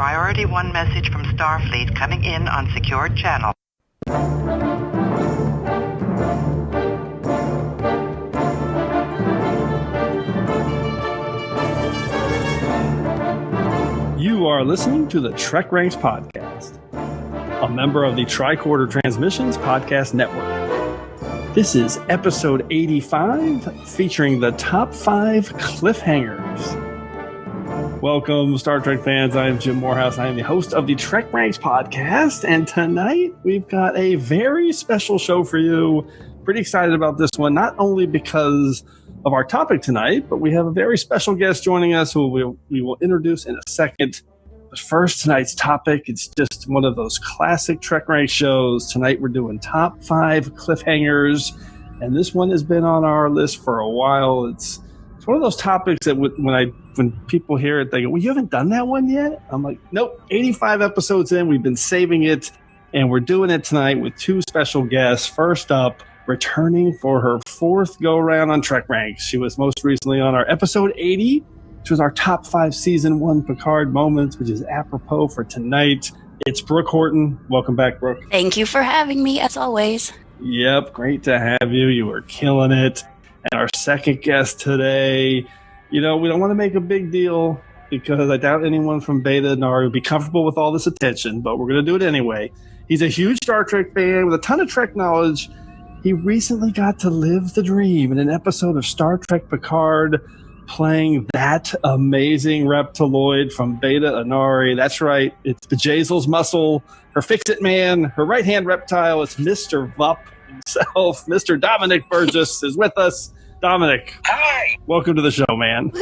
Priority 1 message from Starfleet coming in on secured channel. You are listening to the TrekRanks podcast, a member of the Tricorder Transmissions Podcast Network. This is episode 85, featuring the top 5 cliffhangers. Welcome, Star Trek fans. I am Jim Morehouse. I am the host of the TrekRanks podcast, and tonight we've got a very special show for you. Pretty excited about this one, not only because of our topic tonight, but we have a very special guest joining us who we will introduce in a second. But first, tonight's topic, it's just one of those classic TrekRanks shows. Tonight we're doing top 5 cliffhangers, and this one has been on our list for a while. It's one of those topics that when people hear it, they go, well, you haven't done that one yet? I'm like, nope, 85 episodes in, we've been saving it, and we're doing it tonight with 2 special guests. First up, returning for her 4th go-around on TrekRanks. She was most recently on our episode 80, which was our top 5 season 1 Picard moments, which is apropos for tonight. It's Brooke Horton. Welcome back, Brooke. Thank you for having me, as always. Yep, great to have you. You were killing it. And our second guest today, we don't want to make a big deal because I doubt anyone from Beta Annari would be comfortable with all this attention, but we're going to do it anyway. He's a huge Star Trek fan with a ton of Trek knowledge. He recently got to live the dream in an episode of Star Trek Picard, playing that amazing reptiloid from Beta Annari. That's right, it's Bjayzl's muscle, her fix-it man, her right-hand reptile. It's Mr. Vup himself. Mr. Dominic Burgess is with us. Dominic. Hi. Welcome to the show, man.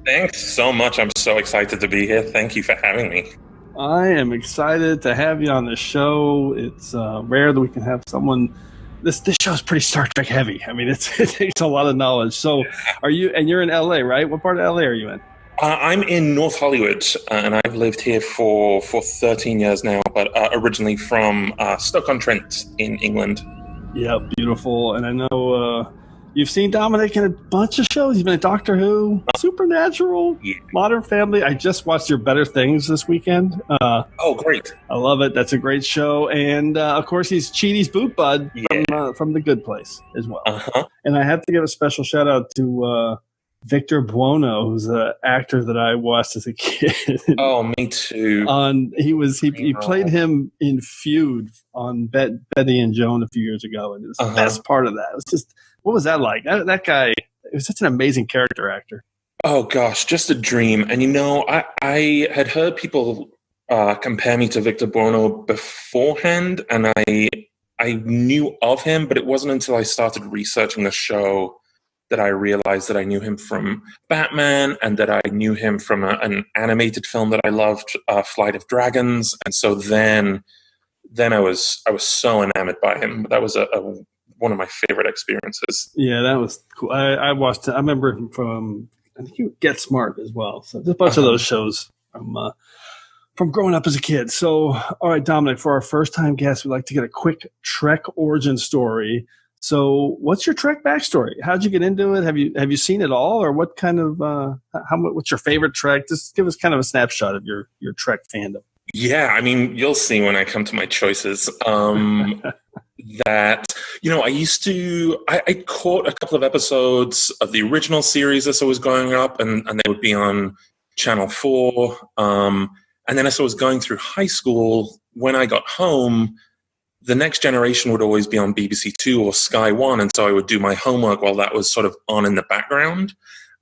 Thanks so much. I'm so excited to be here. Thank you for having me. I am excited to have you on the show. It's rare that we can have someone. This show is pretty Star Trek heavy. I mean, it takes a lot of knowledge. So, you're in LA, right? What part of LA are you in? I'm in North Hollywood, and I've lived here for 13 years now, but originally from Stoke-on-Trent in England. Yeah, beautiful. And I know you've seen Dominic in a bunch of shows. He's been in Doctor Who, Supernatural, Modern Family. I just watched your Better Things this weekend. Oh, great. I love it. That's a great show. And, of course, he's Cheaty's boot bud from The Good Place as well. Uh-huh. And I have to give a special shout-out to Victor Buono, who's an actor that I watched as a kid. Oh, me too. He played him in Feud on Betty and Joan a few years ago, and it was the best part of that. It was just, what was that like? That guy, it was such an amazing character actor. Oh gosh, just a dream. And I had heard people compare me to Victor Buono beforehand, and I knew of him, but it wasn't until I started researching the show that I realized that I knew him from Batman, and that I knew him from an animated film that I loved, Flight of Dragons. And so then I was so enamored by him. That was one of my favorite experiences. Yeah, that was cool. I watched it. I remember him from, I think you Get Smart as well. So there's a bunch of those shows from growing up as a kid. So, all right, Dominic, for our first time guest, we'd like to get a quick Trek origin story. So, what's your Trek backstory? How'd you get into it? Have you seen it all, or what kind of what's your favorite Trek? Just give us kind of a snapshot of your Trek fandom. Yeah, I mean, you'll see when I come to my choices. That I caught a couple of episodes of the original series as I was growing up, and they would be on Channel 4. And then as I was going through high school, when I got home, The Next Generation would always be on BBC Two or Sky One, and so I would do my homework while that was sort of on in the background.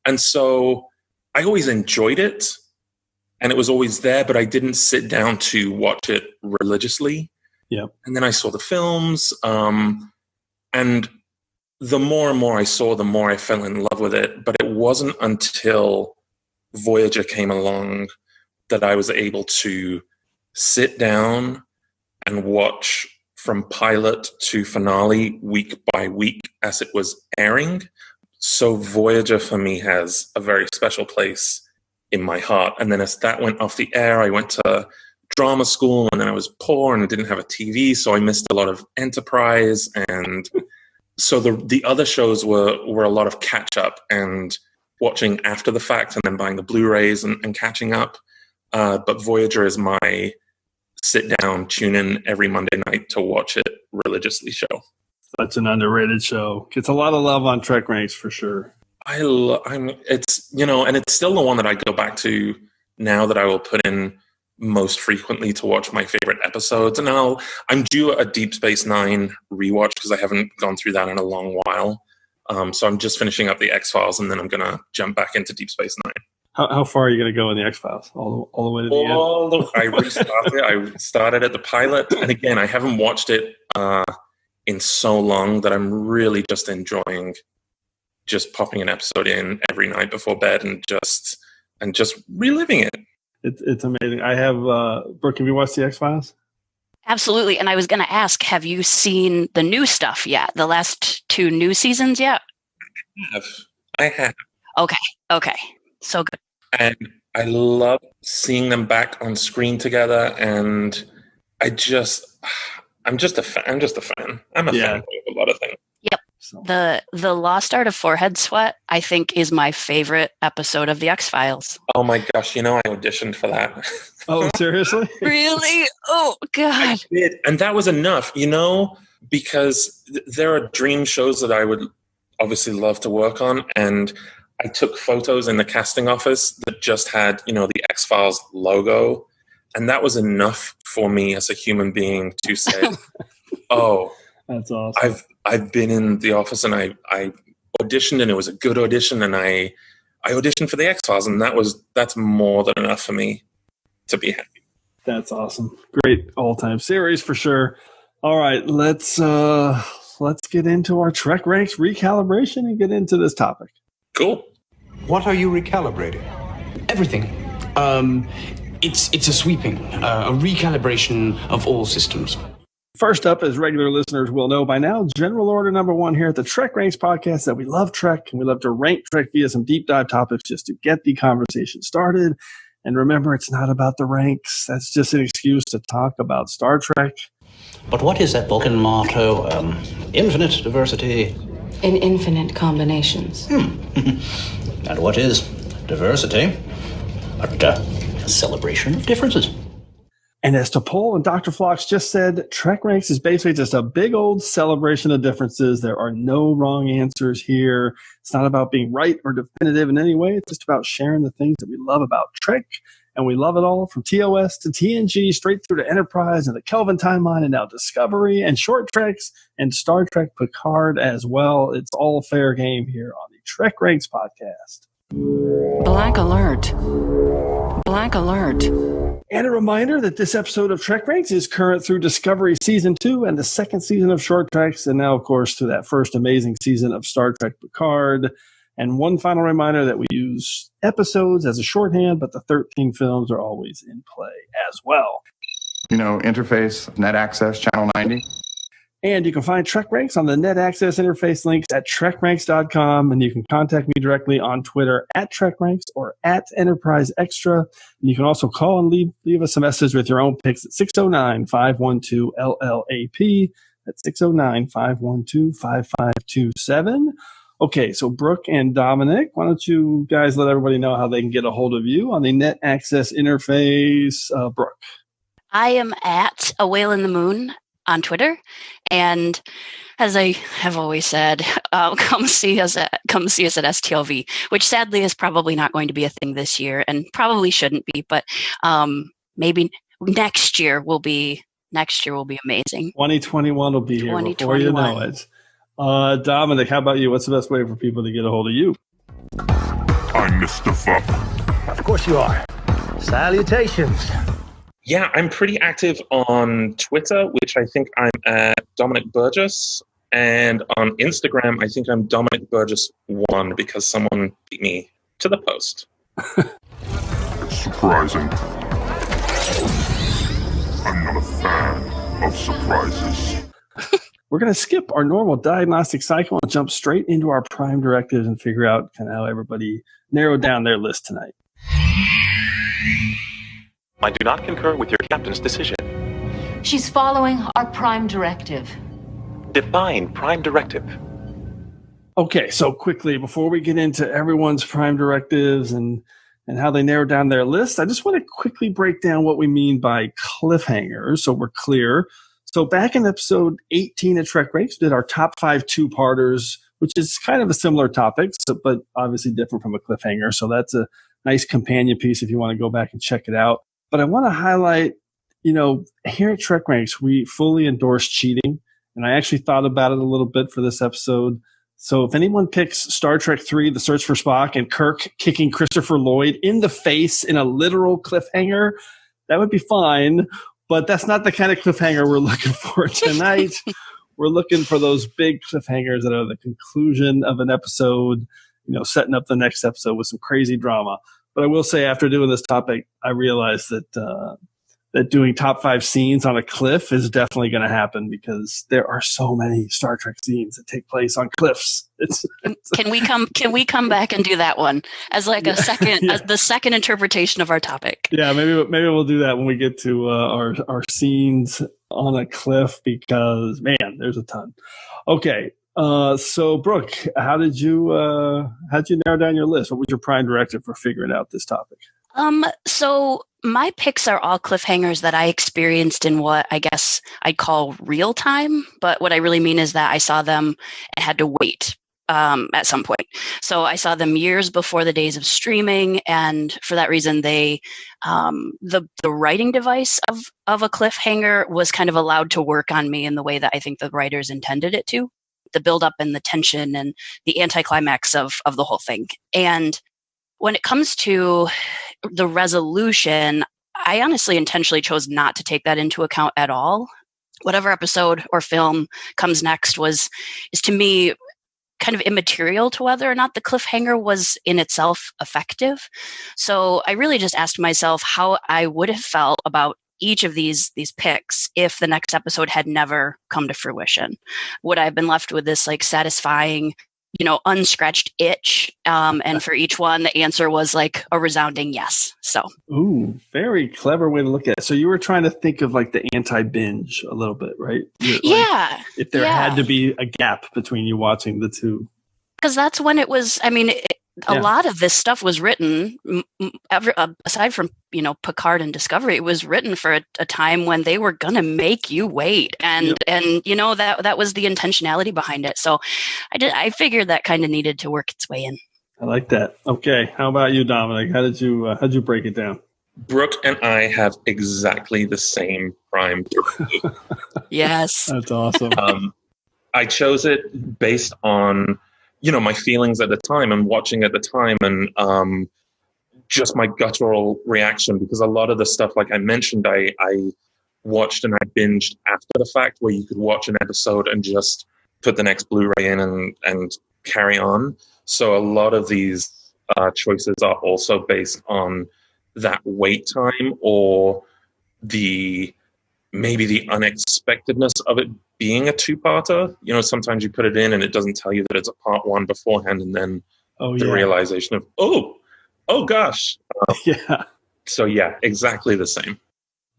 And so I always enjoyed it, and it was always there, but I didn't sit down to watch it religiously. Yeah. And then I saw the films, and the more and more I saw, the more I fell in love with it. But it wasn't until Voyager came along that I was able to sit down and watch from pilot to finale week by week as it was airing. So Voyager for me has a very special place in my heart. And then as that went off the air, I went to drama school, and then I was poor and I didn't have a TV, so I missed a lot of Enterprise. And so the other shows were a lot of catch up and watching after the fact, and then buying the Blu-rays and catching up. but Voyager is my sit-down, tune-in every Monday night to watch it religiously show. Such an underrated show. Gets a lot of love on TrekRanks for sure. It's, you know, and it's still the one that I go back to now that I will put in most frequently to watch my favorite episodes. And I'm due a Deep Space Nine rewatch because I haven't gone through that in a long while. So I'm just finishing up the X-Files, and then I'm going to jump back into Deep Space Nine. How far are you going to go in the X-Files? All the way to the end? I restarted. I started at the pilot, and again, I haven't watched it in so long that I'm really just enjoying just popping an episode in every night before bed and just reliving it. It's amazing. I have Brooke, have you watched the X-Files? Absolutely. And I was going to ask, have you seen the new stuff yet? The last 2 new seasons yet? I have. Okay. So good. And I love seeing them back on screen together. And I'm just a fan. I'm a fan of a lot of things. Yep. So. The Lost Art of Forehead Sweat, I think, is my favorite episode of the X-Files. Oh my gosh, I auditioned for that. Oh, seriously? Really? Oh, God. I did. And that was enough, because there are dream shows that I would obviously love to work on. And I took photos in the casting office that just had, the X-Files logo. And that was enough for me as a human being to say, oh, that's awesome. I've been in the office and I auditioned, and it was a good audition, and I auditioned for the X-Files, and that's more than enough for me to be happy. That's awesome. Great all-time series for sure. All right, let's get into our TrekRanks recalibration and get into this topic. Cool. What are you recalibrating? Everything. It's a sweeping, a recalibration of all systems. First up, as regular listeners will know by now, general order number 1 here at the TrekRanks podcast that we love Trek, and we love to rank Trek via some deep dive topics just to get the conversation started. And remember, it's not about the ranks. That's just an excuse to talk about Star Trek. But what is that Vulcan motto? Infinite diversity. In infinite combinations. And what is diversity? But a celebration of differences. And as T'Pol and Dr. Phlox just said, TrekRanks is basically just a big old celebration of differences. There are no wrong answers here. It's not about being right or definitive in any way. It's just about sharing the things that we love about Trek. And we love it all, from TOS to TNG, straight through to Enterprise and the Kelvin timeline, and now Discovery and short treks and Star Trek Picard as well. It's all fair game here on the TrekRanks podcast. Black alert. Black alert. And a reminder that this episode of TrekRanks is current through Discovery Season 2 and the second season of Short Treks, and now, of course, through that first amazing season of Star Trek Picard. And one final reminder that we use episodes as a shorthand, but the 13 films are always in play as well. Interface, net access, channel 90. And you can find TrekRanks on the net access interface links at TrekRanks.com, and you can contact me directly on Twitter at TrekRanks or at Enterprise Extra. And you can also call and leave us a message with your own picks at 609-512-LLAP. That's 609-512-5527. Okay, so Brooke and Dominic, why don't you guys let everybody know how they can get a hold of you on the net access interface? Brooke. I am at A Whale in the Moon on Twitter, and as I have always said, come see us at STLV, which sadly is probably not going to be a thing this year, and probably shouldn't be, but maybe next year will be amazing. 2021 will be here before you know it. Dominic, how about you? What's the best way for people to get a hold of you? I'm Mr. Fuck. Of course you are. Salutations. Yeah, I'm pretty active on Twitter, which I think I'm at Dominic Burgess. And on Instagram, I think I'm Dominic Burgess1 because someone beat me to the post. It's surprising. I'm not a fan of surprises. We're going to skip our normal diagnostic cycle and jump straight into our prime directives and figure out kind of how everybody narrowed down their list tonight. I do not concur with your captain's decision. She's following our prime directive. Define prime directive. Okay, so quickly, before we get into everyone's prime directives and and how they narrowed down their list, I just want to quickly break down what we mean by cliffhangers so we're clear. So back in episode 18 of TrekRanks, we did our top 5 two-parters, which is kind of a similar topic, but obviously different from a cliffhanger. So that's a nice companion piece if you want to go back and check it out. But I want to highlight, here at TrekRanks, we fully endorse cheating. And I actually thought about it a little bit for this episode. So if anyone picks Star Trek 3, The Search for Spock, and Kirk kicking Christopher Lloyd in the face in a literal cliffhanger, that would be fine. But that's not the kind of cliffhanger we're looking for tonight. We're looking for those big cliffhangers that are the conclusion of an episode, setting up the next episode with some crazy drama. But I will say, after doing this topic, I realized that doing top 5 scenes on a cliff is definitely going to happen because there are so many Star Trek scenes that take place on cliffs. Can we come back and do that one as like a second, as the second interpretation of our topic? Yeah, maybe we'll do that when we get to our scenes on a cliff because man, there's a ton. Okay. So Brooke, how'd you narrow down your list? What was your prime directive for figuring out this topic? So my picks are all cliffhangers that I experienced in what I guess I'd call real time. But what I really mean is that I saw them and had to wait at some point. So I saw them years before the days of streaming. And for that reason, the writing device of a cliffhanger was kind of allowed to work on me in the way that I think the writers intended it to. The buildup and the tension and the anticlimax of the whole thing. And when it comes to the resolution, I honestly intentionally chose not to take that into account at all. Whatever episode or film comes next is to me kind of immaterial to whether or not the cliffhanger was in itself effective. So I really just asked myself how I would have felt about each of these picks if the next episode had never come to fruition. Would I have been left with this like satisfying, unscratched itch? And for each one, the answer was like a resounding yes. So, ooh, very clever way to look at it. So you were trying to think of like the anti-binge a little bit, right? Yeah. If there had to be a gap between you watching the two. Because that's when it was, a lot of this stuff was written, aside from, Picard and Discovery, it was written for a time when they were going to make you wait. And that was the intentionality behind it. So I figured that kind of needed to work its way in. I like that. Okay. How about you, Dominic? How'd you break it down? Brooke and I have exactly the same prime directive. Yes. That's awesome. I chose it based on my feelings at the time and watching at the time and just my guttural reaction, because a lot of the stuff, like I mentioned, I watched and I binged after the fact, where you could watch an episode and just put the next Blu-ray in and carry on. So a lot of these choices are also based on that wait time or maybe the unexpectedness of it being a two-parter. Sometimes you put it in and it doesn't tell you that it's a part one beforehand, and then the realization of, oh gosh. Yeah. So yeah, exactly the same.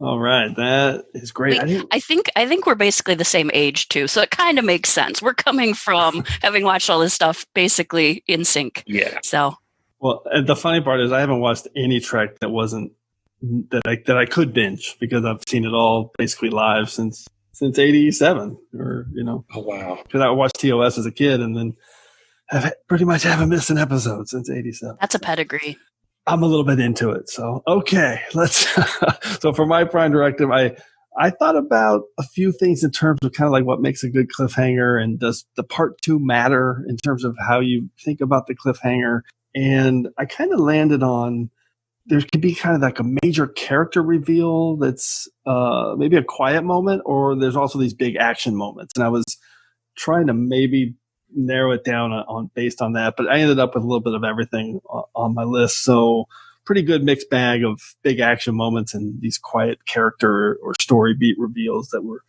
All right, that is great. I think we're basically the same age too, so it kind of makes sense. We're coming from having watched all this stuff basically in sync. Yeah. So. Well, the funny part is I haven't watched any Trek that wasn't that I could binge, because I've seen it all basically live since 87, or Oh wow! Because I watched TOS as a kid, and then pretty much haven't missed an episode since 87. That's a pedigree. I'm a little bit into it. So okay, let's. So for my prime directive, I thought about a few things in terms of kind of like what makes a good cliffhanger, and does the part 2 matter in terms of how you think about the cliffhanger? And I kind of landed on, there could be kind of like a major character reveal that's maybe a quiet moment, or there's also these big action moments. And I was trying to maybe narrow it down on based on that, but I ended up with a little bit of everything on my list. So pretty good mixed bag of big action moments and these quiet character or story beat reveals that were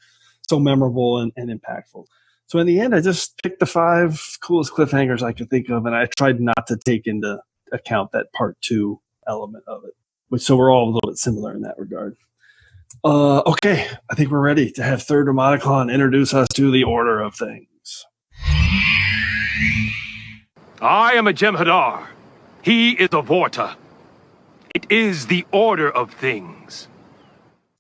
so memorable and impactful. So in the end, I just picked the 5 coolest cliffhangers I could think of, and I tried not to take into account that part 2 element of it, so we're all a little bit similar in that regard. Okay, I think we're ready to have Third Roboticon introduce us to the order of things. I am a Jem'Hadar. He is a Vorta. It is the order of things.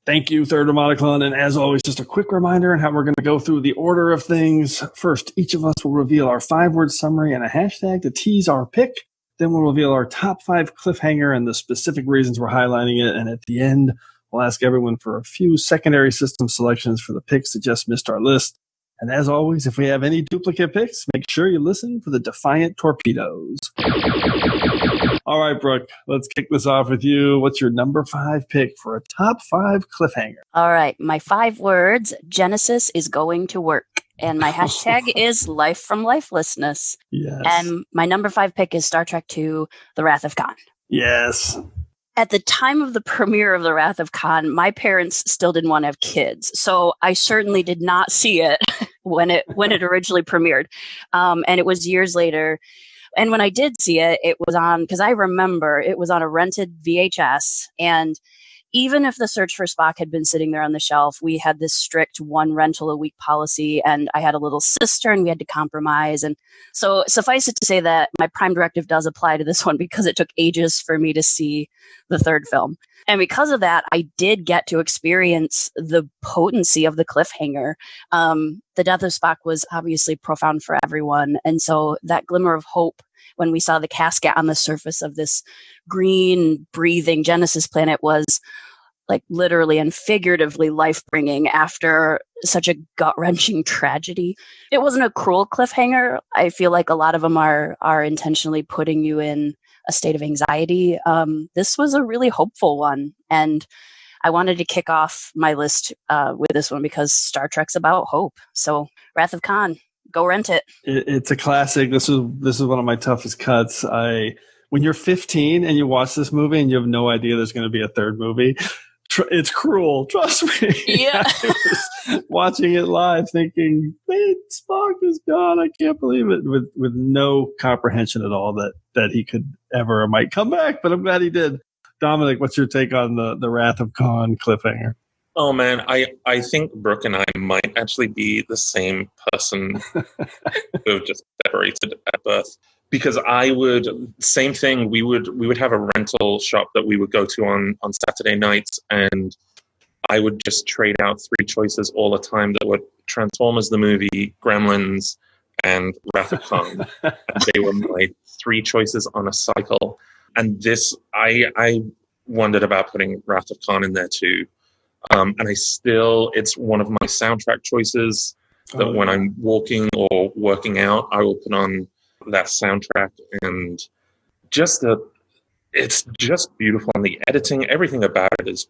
Thank you, Third Demoniclon. And as always, just a quick reminder on how we're going to go through the order of things. First, each of us will reveal our 5-word summary and a hashtag to tease our pick. Then we'll reveal our top 5 cliffhanger and the specific reasons we're highlighting it. And at the end, we'll ask everyone for a few secondary system selections for the picks that just missed our list. And as always, if we have any duplicate picks, make sure you listen for the Defiant Torpedoes. All right, Brooke, let's kick this off with you. What's your number 5 pick for a top 5 cliffhanger? All right, my 5 words, Genesis is going to work. And my hashtag is life from lifelessness. Yes. And my number 5 pick is Star Trek II, The Wrath of Khan. Yes. At the time of the premiere of The Wrath of Khan, my parents still didn't want to have kids. So I certainly did not see it when it originally premiered. And it was years later. And when I did see it, it was on, because I remember it was on a rented VHS. And even if the Search for Spock had been sitting there on the shelf, we had this strict 1 rental a week policy, and I had a little sister and we had to compromise. And so suffice it to say that my prime directive does apply to this one because it took ages for me to see the third film. And because of that, I did get to experience the potency of the cliffhanger. The death of Spock was obviously profound for everyone. And so that glimmer of hope when we saw the casket on the surface of this green, breathing Genesis planet was like literally and figuratively life-bringing after such a gut-wrenching tragedy. It wasn't a cruel cliffhanger. I feel like a lot of them are intentionally putting you in a state of anxiety. This was a really hopeful one. And I wanted to kick off my list with this one because Star Trek's about hope. So Wrath of Khan, go rent it. It's a classic. This is one of my toughest cuts. When you're 15 and you watch this movie and you have no idea there's going to be a third movie, it's cruel. Trust me. Yeah. I was watching it live thinking, man, Spock is gone. I can't believe it. With no comprehension at all that he could ever or might come back. But I'm glad he did. Dominic, what's your take on the Wrath of Khan cliffhanger? Oh, man, I think Brooke and I might actually be the same person who have just separated at birth. Because same thing, we would have a rental shop that we would go to on Saturday nights, and I would just trade out 3 choices all the time that were Transformers the movie, Gremlins, and Wrath of Khan. And they were my 3 choices on a cycle. And this, I wondered about putting Wrath of Khan in there too. And it's one of my soundtrack choices that when I'm walking or working out, I will put on that soundtrack, and it's just beautiful. And the editing, everything about it is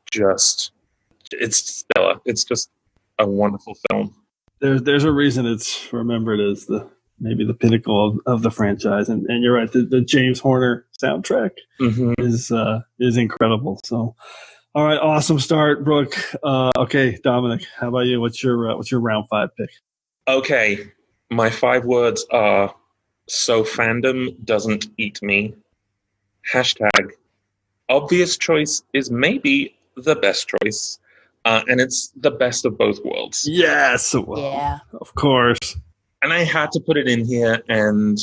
it's stellar. It's just a wonderful film. There's a reason it's remembered as maybe the pinnacle of the franchise. And you're right, the James Horner soundtrack is incredible. So, all right, awesome start, Brooke. Okay, Dominic, how about you? What's your round 5 pick? Okay, my 5 words are: so fandom doesn't eat me. Hashtag obvious choice is maybe the best choice. And it's the best of both worlds. Yes. Well, yeah. Of course. And I had to put it in here, and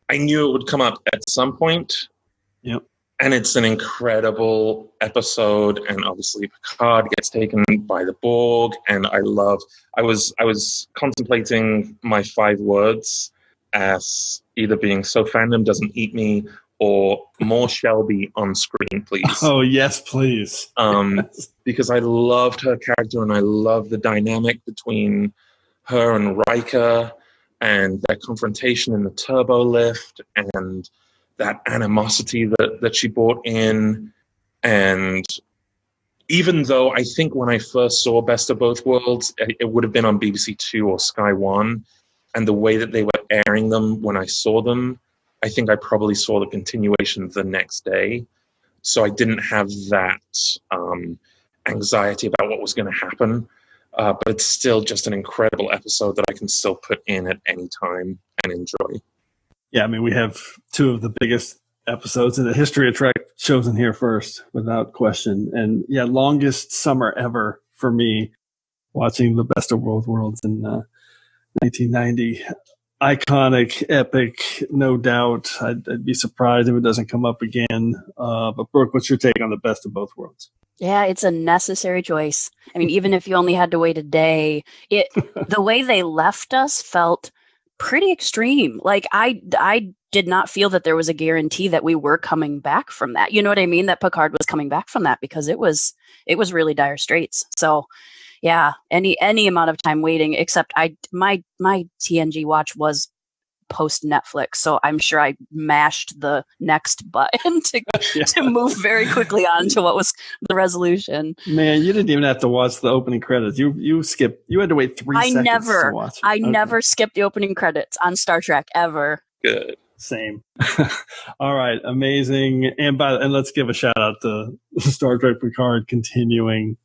I knew it would come up at some point. Yep. And it's an incredible episode, and obviously Picard gets taken by the Borg, and I was contemplating my 5 words as either being so fandom doesn't eat me or more Shelby on screen, please. Oh, yes, please. Because I loved her character, and I love the dynamic between her and Riker and their confrontation in the turbo lift and that animosity that she brought in. And even though I think when I first saw Best of Both Worlds, it would have been on BBC 2 or Sky 1, and the way that they were airing them when I saw them, I think I probably saw the continuation the next day. So I didn't have that anxiety about what was going to happen. But it's still just an incredible episode that I can still put in at any time and enjoy. Yeah, I mean, we have 2 of the biggest episodes in the history of Trek chosen here first, without question. And yeah, longest summer ever for me, watching the Best of Both Worlds in 1990. iconic, epic, no doubt. I'd be surprised if it doesn't come up again. But Brooke, what's your take on the best of both worlds? Yeah, it's a necessary choice. I mean, even if you only had to wait a day, the way they left us felt pretty extreme. Like I did not feel that there was a guarantee that we were coming back from that. You know what I mean? That Picard was coming back from that, because it was really dire straits. So yeah, any amount of time waiting, except my TNG watch was post Netflix, so I'm sure I mashed the next button to move very quickly on to what was the resolution. Man, you didn't even have to watch the opening credits. You skipped. You had to wait 3 seconds to watch it. I never skipped the opening credits on Star Trek ever. Good. Same. All right, amazing. And let's give a shout out to Star Trek Picard continuing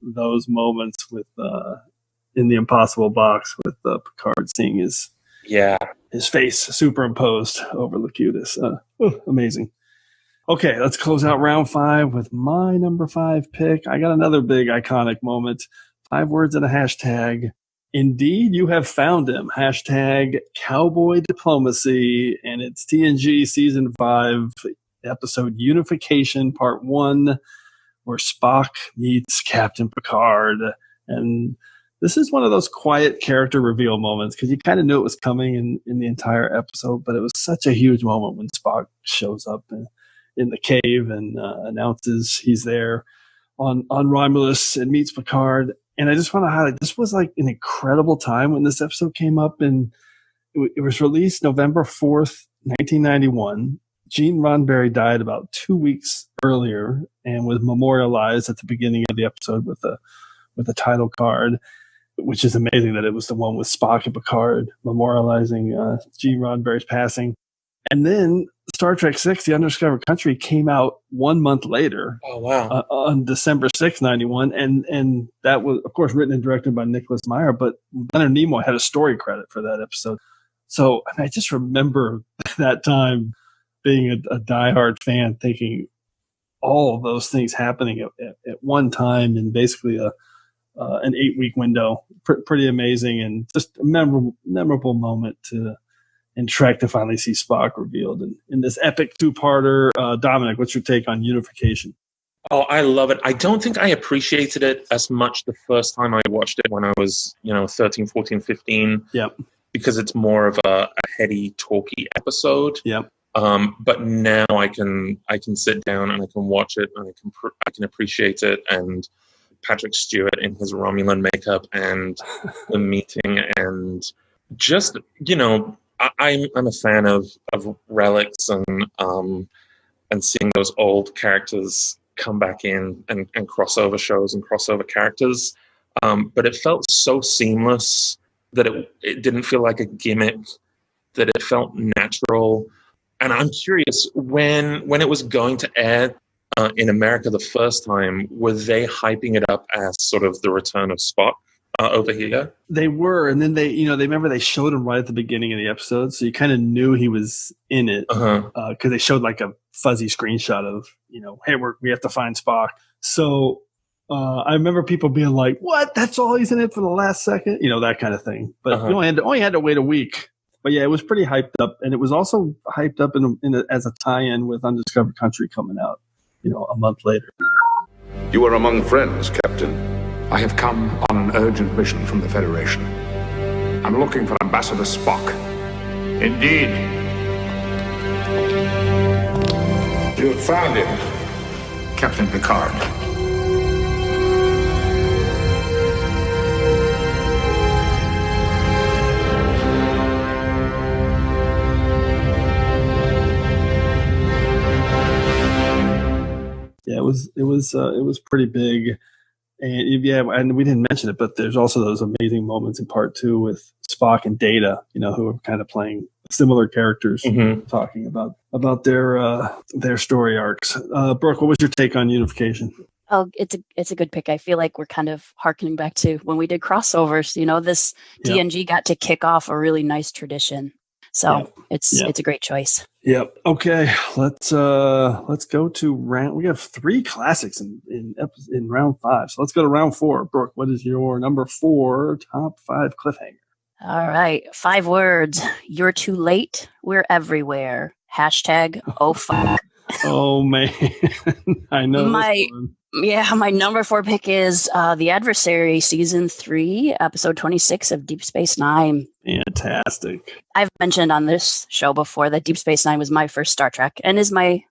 those moments with in the Impossible Box with Picard seeing his face superimposed over Locutus. Amazing. Okay, let's close out round 5 with my number 5 pick. I got another big iconic moment. 5 words and a hashtag. Indeed, you have found him. Hashtag Cowboy Diplomacy. And it's TNG Season 5, episode Unification, Part 1, where Spock meets Captain Picard. And this is one of those quiet character reveal moments, because you kind of knew it was coming in the entire episode, but it was such a huge moment when Spock shows up in the cave and announces he's there on Romulus and meets Picard. And I just want to highlight, this was like an incredible time when this episode came up, and it was released November 4th, 1991. Gene Roddenberry died about 2 weeks earlier and was memorialized at the beginning of the episode with a title card, which is amazing that it was the one with Spock and Picard memorializing Gene Roddenberry's passing. And then Star Trek VI, The Undiscovered Country, came out 1 month later. Oh, wow. On December 6th, 91. And that was, of course, written and directed by Nicholas Meyer, but Leonard Nimoy had a story credit for that episode. So I just remember that time being a diehard fan, thinking all of those things happening at one time in basically an 8-week window. Pretty amazing, and just a memorable moment in Trek to finally see Spock revealed in this epic 2-parter. Dominic, what's your take on Unification? Oh, I love it. I don't think I appreciated it as much the first time I watched it when I was, 13, 14, 15. Yep. Because it's more of a heady, talky episode. Yep. But now I can sit down and I can watch it and I can appreciate it, and Patrick Stewart in his Romulan makeup and the meeting, and just I'm a fan of relics and seeing those old characters come back in and crossover shows and crossover characters. But it felt so seamless that it didn't feel like a gimmick, that it felt natural. And I'm curious, when it was going to air in America the first time, were they hyping it up as sort of the return of Spock over here? They were, and then they remember they showed him right at the beginning of the episode, so you kind of knew he was in it, because they showed like a fuzzy screenshot of, hey, we have to find Spock. So I remember people being like, "What? That's all he's in it for the last second?" That kind of thing. But you only had to wait a week. But yeah, it was pretty hyped up, and it was also hyped up as a tie-in with Undiscovered Country coming out, a month later. You are among friends, Captain. I have come on an urgent mission from the Federation. I'm looking for Ambassador Spock. Indeed. You have found him. Captain Picard. Yeah, it was pretty big, and we didn't mention it, but there's also those amazing moments in part 2 with Spock and Data, who are kind of playing similar characters, talking about their story arcs. Brooke, what was your take on Unification? Oh, it's a good pick. I feel like we're kind of harkening back to when we did crossovers. This TNG got to kick off a really nice tradition. So it's a great choice. Yep. Okay. Let's go to round. We have 3 classics in round 5. So let's go to round 4. Brooke, what is your number 4 top 5 cliffhanger? All right. 5 words. You're too late. We're everywhere. Hashtag, oh, fuck. Oh, man. I know My this one. my number 4 pick is The Adversary, Season 3, Episode 26 of Deep Space Nine. Fantastic. I've mentioned on this show before that Deep Space Nine was my first Star Trek and is my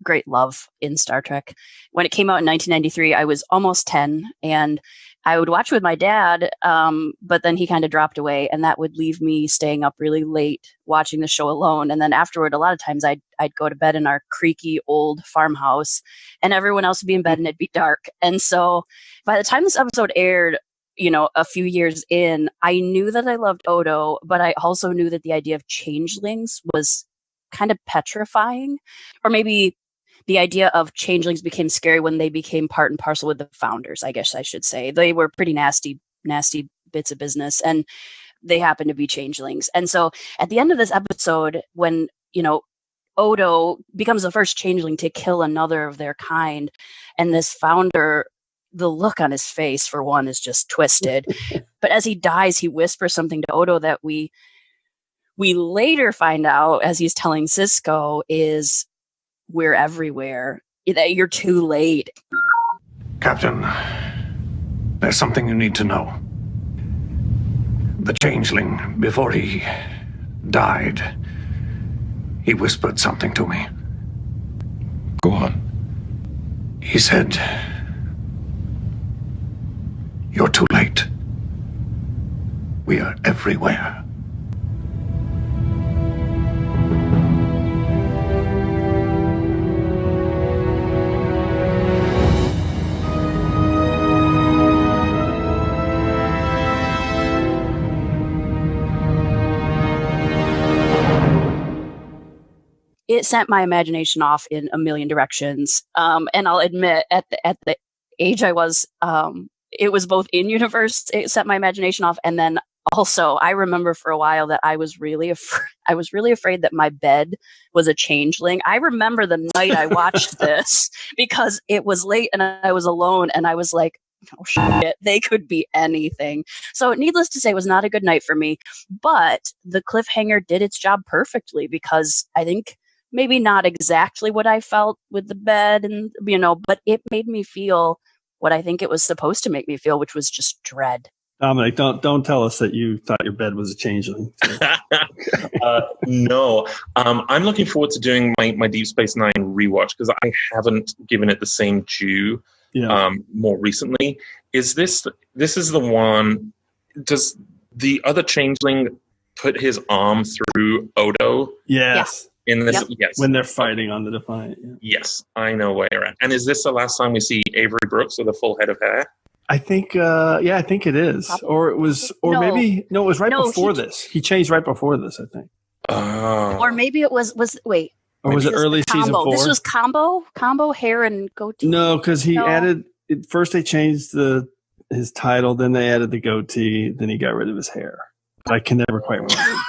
great love in Star Trek. When it came out in 1993, I was almost 10, and I would watch with my dad, but then he kind of dropped away, and that would leave me staying up really late watching the show alone. And then afterward, a lot of times I'd go to bed in our creaky old farmhouse, and everyone else would be in bed and it'd be dark. And so by the time this episode aired, a few years in, I knew that I loved Odo, but I also knew that the idea of changelings was kind of petrifying, or maybe the idea of changelings became scary when they became part and parcel with the founders, I guess I should say. They were pretty nasty bits of business, and they happened to be changelings. And so at the end of this episode, when, Odo becomes the first changeling to kill another of their kind, and this founder, the look on his face, for one, is just twisted. But as he dies, he whispers something to Odo that we later find out, as he's telling Sisko, is, we're everywhere, that you're too late. Captain, there's something you need to know. The changeling, before he died, he whispered something to me. Go on. He said, "You're too late. We are everywhere." It sent my imagination off in a million directions. And I'll admit, at the age I was, it was both in universe, it set my imagination off, and then also I remember for a while that I was really afraid that my bed was a changeling. I remember the night I watched this because it was late and I was alone, and I was like, oh shit, they could be anything. So needless to say, it was not a good night for me, but the cliffhanger did its job perfectly, because I think maybe not exactly what I felt with the bed, and but it made me feel what I think it was supposed to make me feel, which was just dread. Dominic, don't tell us that you thought your bed was a changeling. No. I'm looking forward to doing my Deep Space Nine rewatch, because I haven't given it the same due more recently. Is this is the one? Does the other changeling put his arm through Odo? Yes. Yeah. In this, yes. When they're fighting on the Defiant. Yeah. Yes, I know where you're at. And is this the last time we see Avery Brooks with a full head of hair? I think, I think it is. Or it was, or maybe, no, it was right before this. He changed right before this, I think. Or maybe it was wait. Or was it early season 4? This was combo hair and goatee. No, because he added, first they changed his title, then they added the goatee, then he got rid of his hair. But I can never quite remember.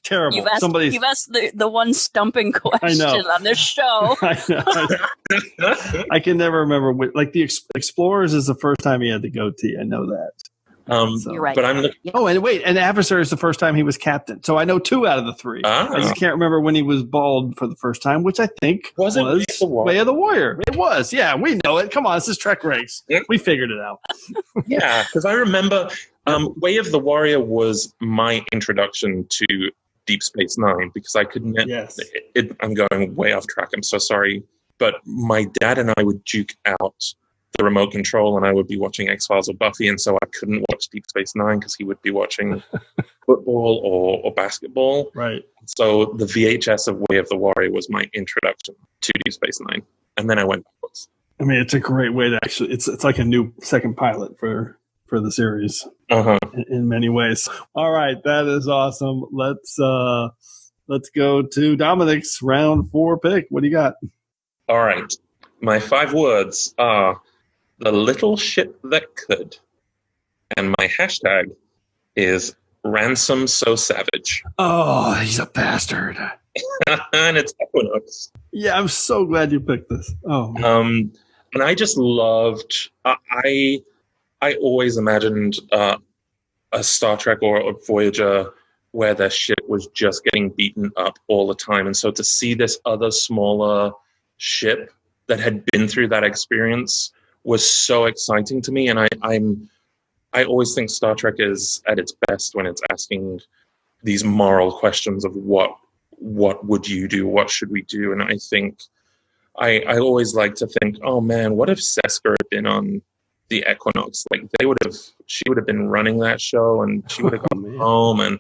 Terrible. You've asked the one stumping question on this show. I know. I can never remember. Like the Explorers is the first time he had the goatee. I know that. You're right. But I'm looking. Oh, and wait, and Adversary is the first time he was captain. So I know 2 out of the 3. I just can't remember when he was bald for the first time, which I think was Way of the Warrior. It was. Yeah, we know it. Come on, this is TrekRanks. Yeah. We figured it out. Yeah, because I remember Way of the Warrior was my introduction to Deep Space Nine, because I couldn't. Yes. I'm going way off track. I'm so sorry. But my dad and I would duke out the remote control, and I would be watching X-Files or Buffy, and so I couldn't watch Deep Space Nine because he would be watching football or basketball. Right. So the VHS of Way of the Warrior was my introduction to Deep Space Nine, and then I went backwards. I mean, it's a great way to actually. It's like a new second pilot for the series in many ways. All right, that is awesome. Let's go to Dominic's round 4 pick. What do you got? All right, my 5 words are the little ship that could, and my hashtag is ransom so savage. Oh, he's a bastard. And it's Equinox. Yeah, I'm so glad you picked this. Oh, and I just loved. I always imagined a Star Trek or a Voyager where their ship was just getting beaten up all the time. And so to see this other smaller ship that had been through that experience was so exciting to me. And I always think Star Trek is at its best when it's asking these moral questions of what would you do? What should we do? And I think I always like to think, oh man, what if Seska had been on the Equinox? Like she would have been running that show, and she would have gone home. And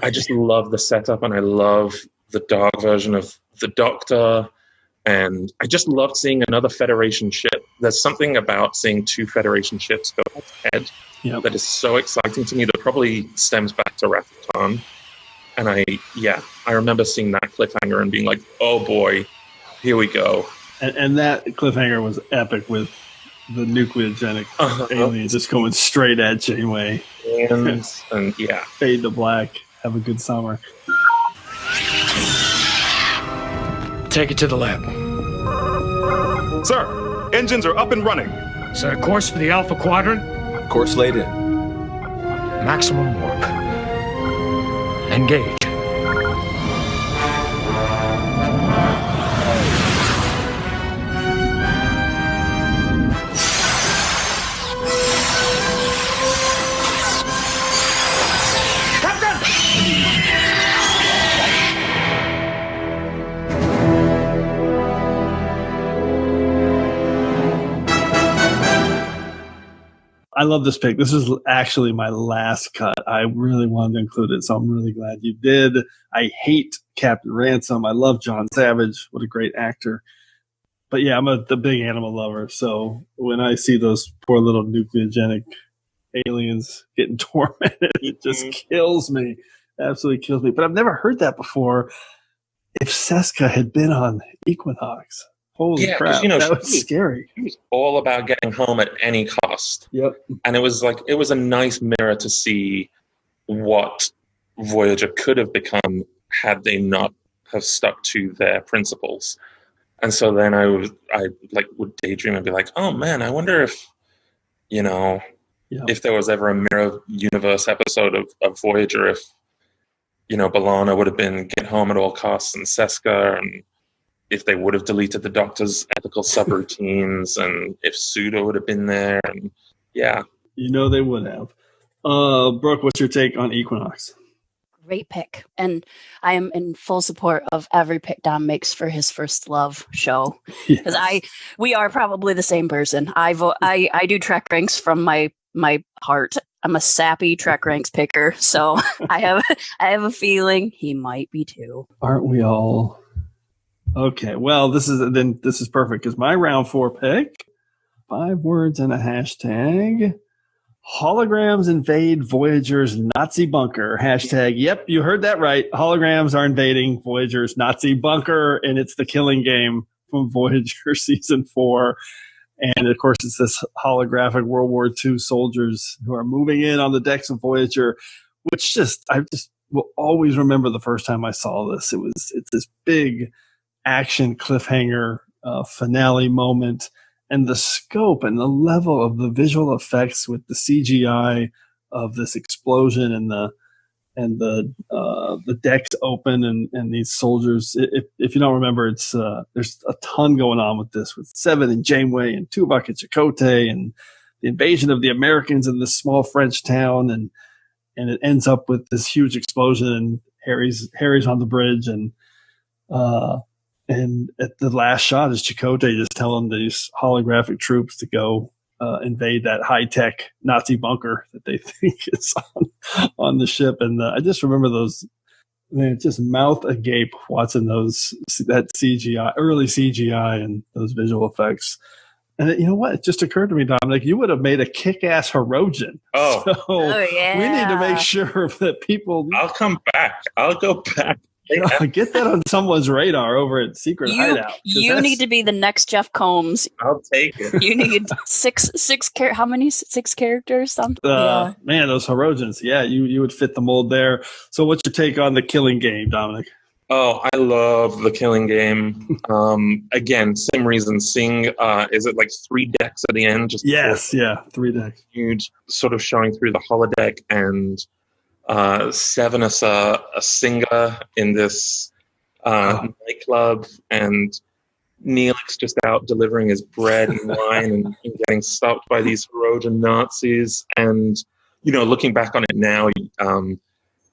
I just love the setup, and I love the dark version of the Doctor. And I just loved seeing another Federation ship. There's something about seeing two Federation ships go head that is so exciting to me that probably stems back to Wrath of Khan. And I remember seeing that cliffhanger and being like, oh boy, here we go. And that cliffhanger was epic with the nucleogenic alien just going straight at Janeway. And fade to black. Have a good summer. Take it to the lab. Sir, engines are up and running. Set a course for the Alpha Quadrant. Course laid in. Maximum warp. Engage. I love this pick. This is actually my last cut. I really wanted to include it, so I'm really glad you did. I hate Captain Ransom. I love John Savage. What a great actor. But yeah, I'm the big animal lover. So when I see those poor little nucleogenic aliens getting tormented, it just kills me. Absolutely kills me. But I've never heard that before. If Seska had been on Equinox. Holy crap, that was scary. He was all about getting home at any cost. Yep. And it was a nice mirror to see what Voyager could have become had they not have stuck to their principles. And so then I would daydream and be like, oh man, I wonder if, if there was ever a mirror universe episode of Voyager, if, B'Elanna would have been get home at all costs and Seska, and if they would have deleted the Doctor's ethical subroutines, and if Suda would have been there, and yeah. They would have. Brooke, what's your take on Equinox? Great pick. And I am in full support of every pick Dom makes for his First Love show. Because we are probably the same person. I do TrekRanks from my heart. I'm a sappy TrekRanks picker, so I have a feeling he might be too. Aren't we all? Okay, well, this is perfect because my round 4 pick, 5 words and a hashtag, holograms invade Voyager's Nazi bunker. Hashtag, yep, you heard that right. Holograms are invading Voyager's Nazi bunker, and it's the killing game from Voyager Season 4. And, of course, it's this holographic World War II soldiers who are moving in on the decks of Voyager, which I will always remember the first time I saw this. It's this big action cliffhanger finale moment, and the scope and the level of the visual effects with the CGI of this explosion and the decks open and these soldiers. If you don't remember, it's there's a ton going on with this, with Seven and Janeway and Tuvok and Chakotay and the invasion of the Americans in this small French town, and it ends up with this huge explosion, and Harry's on the bridge, and at the last shot is Chakotay just telling these holographic troops to go invade that high-tech Nazi bunker that they think is on the ship. And I just remember those, just mouth agape watching that CGI, early CGI and those visual effects. And you know what? It just occurred to me, Dominic, you would have made a kick-ass Hirogen. Oh. So yeah. We need to make sure that people... I'll come back. I'll go back. Get that on someone's radar over at Secret Hideout. You need to be the next Jeff Combs. I'll take it. You need six how many? 6 characters? Something. Man, those Hirogens. Yeah, you would fit the mold there. So what's your take on the killing game, Dominic? Oh, I love the Killing Game. Again, same reason. Seeing, is it like 3 decks at the end? Just 3 decks. Huge, sort of showing through the holodeck, and Seven as a singer in this nightclub, and Neelix just out delivering his bread and wine and getting stopped by these Herodian Nazis. And, looking back on it now,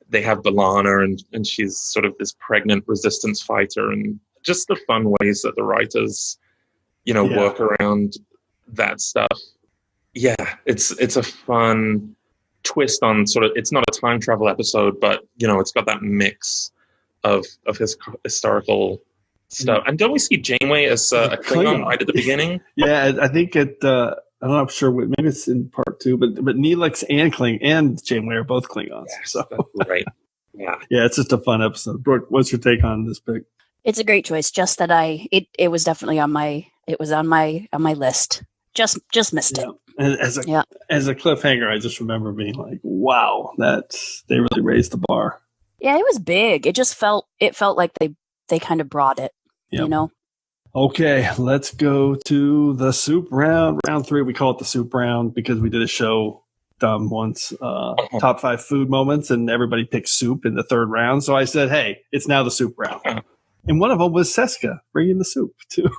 they have B'Elanna, and she's sort of this pregnant resistance fighter, and just the fun ways that the writers, work around that stuff. Yeah, it's a fun twist on sort of, it's not a time travel episode, but, it's got that mix of his historical stuff. And don't we see Janeway as a Klingon right at the beginning? Yeah, I think I'm not sure. Maybe it's in part 2, but Neelix and Janeway are both Klingons. Yes, so that's right. Yeah, it's just a fun episode. Brooke, what's your take on this pick? It's a great choice. Just that it was definitely on my list. Just missed it. And as a cliffhanger, I just remember being like, "Wow, they really raised the bar." Yeah, it was big. It felt like they kind of brought it. Yep. Okay, let's go to the soup round. Round 3, we call it the soup round because we did a show once, top 5 food moments, and everybody picked soup in the 3rd round. So I said, hey, it's now the soup round. And one of them was Seska bringing the soup, too.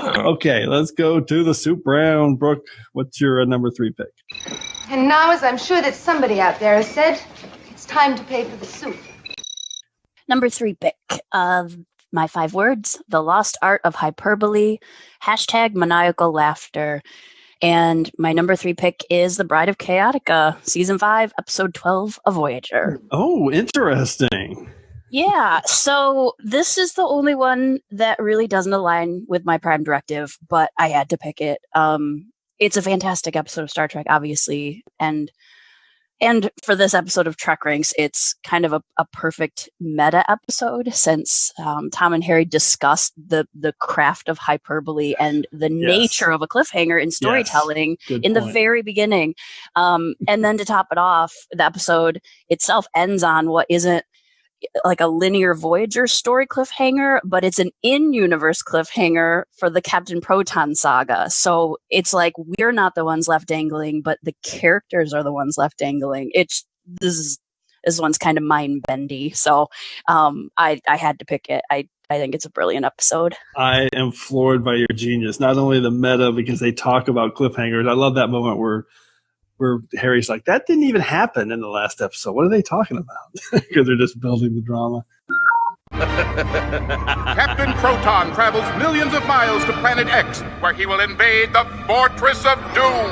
Okay, let's go to the soup round. Brooke, what's your number 3 pick? And now, as I'm sure that somebody out there has said, it's time to pay for the soup. Number 3 pick of my 5 words: the lost art of hyperbole, #maniacal laughter. And my number 3 pick is The Bride of Chaotica, season 5, episode 12 of Voyager. Oh, interesting. Yeah, so this is the only one that really doesn't align with my Prime Directive, but I had to pick it. It's a fantastic episode of Star Trek, obviously, and for this episode of TrekRanks, it's kind of a perfect meta episode, since Tom and Harry discussed the craft of hyperbole and the nature of a cliffhanger in storytelling in the very beginning. And then to top it off, the episode itself ends on what isn't like a linear Voyager story cliffhanger, but it's an in-universe cliffhanger for the Captain Proton saga. So it's like we're not the ones left dangling, but the characters are the ones left dangling. This one's kind of mind-bendy. So I had to pick it. I think it's a brilliant episode. I am floored by your genius. Not only the meta, because they talk about cliffhangers. I love that moment where Harry's like, that didn't even happen in the last episode. What are they talking about? Because they're just building the drama. Captain Proton travels millions of miles to Planet X, where he will invade the Fortress of Doom.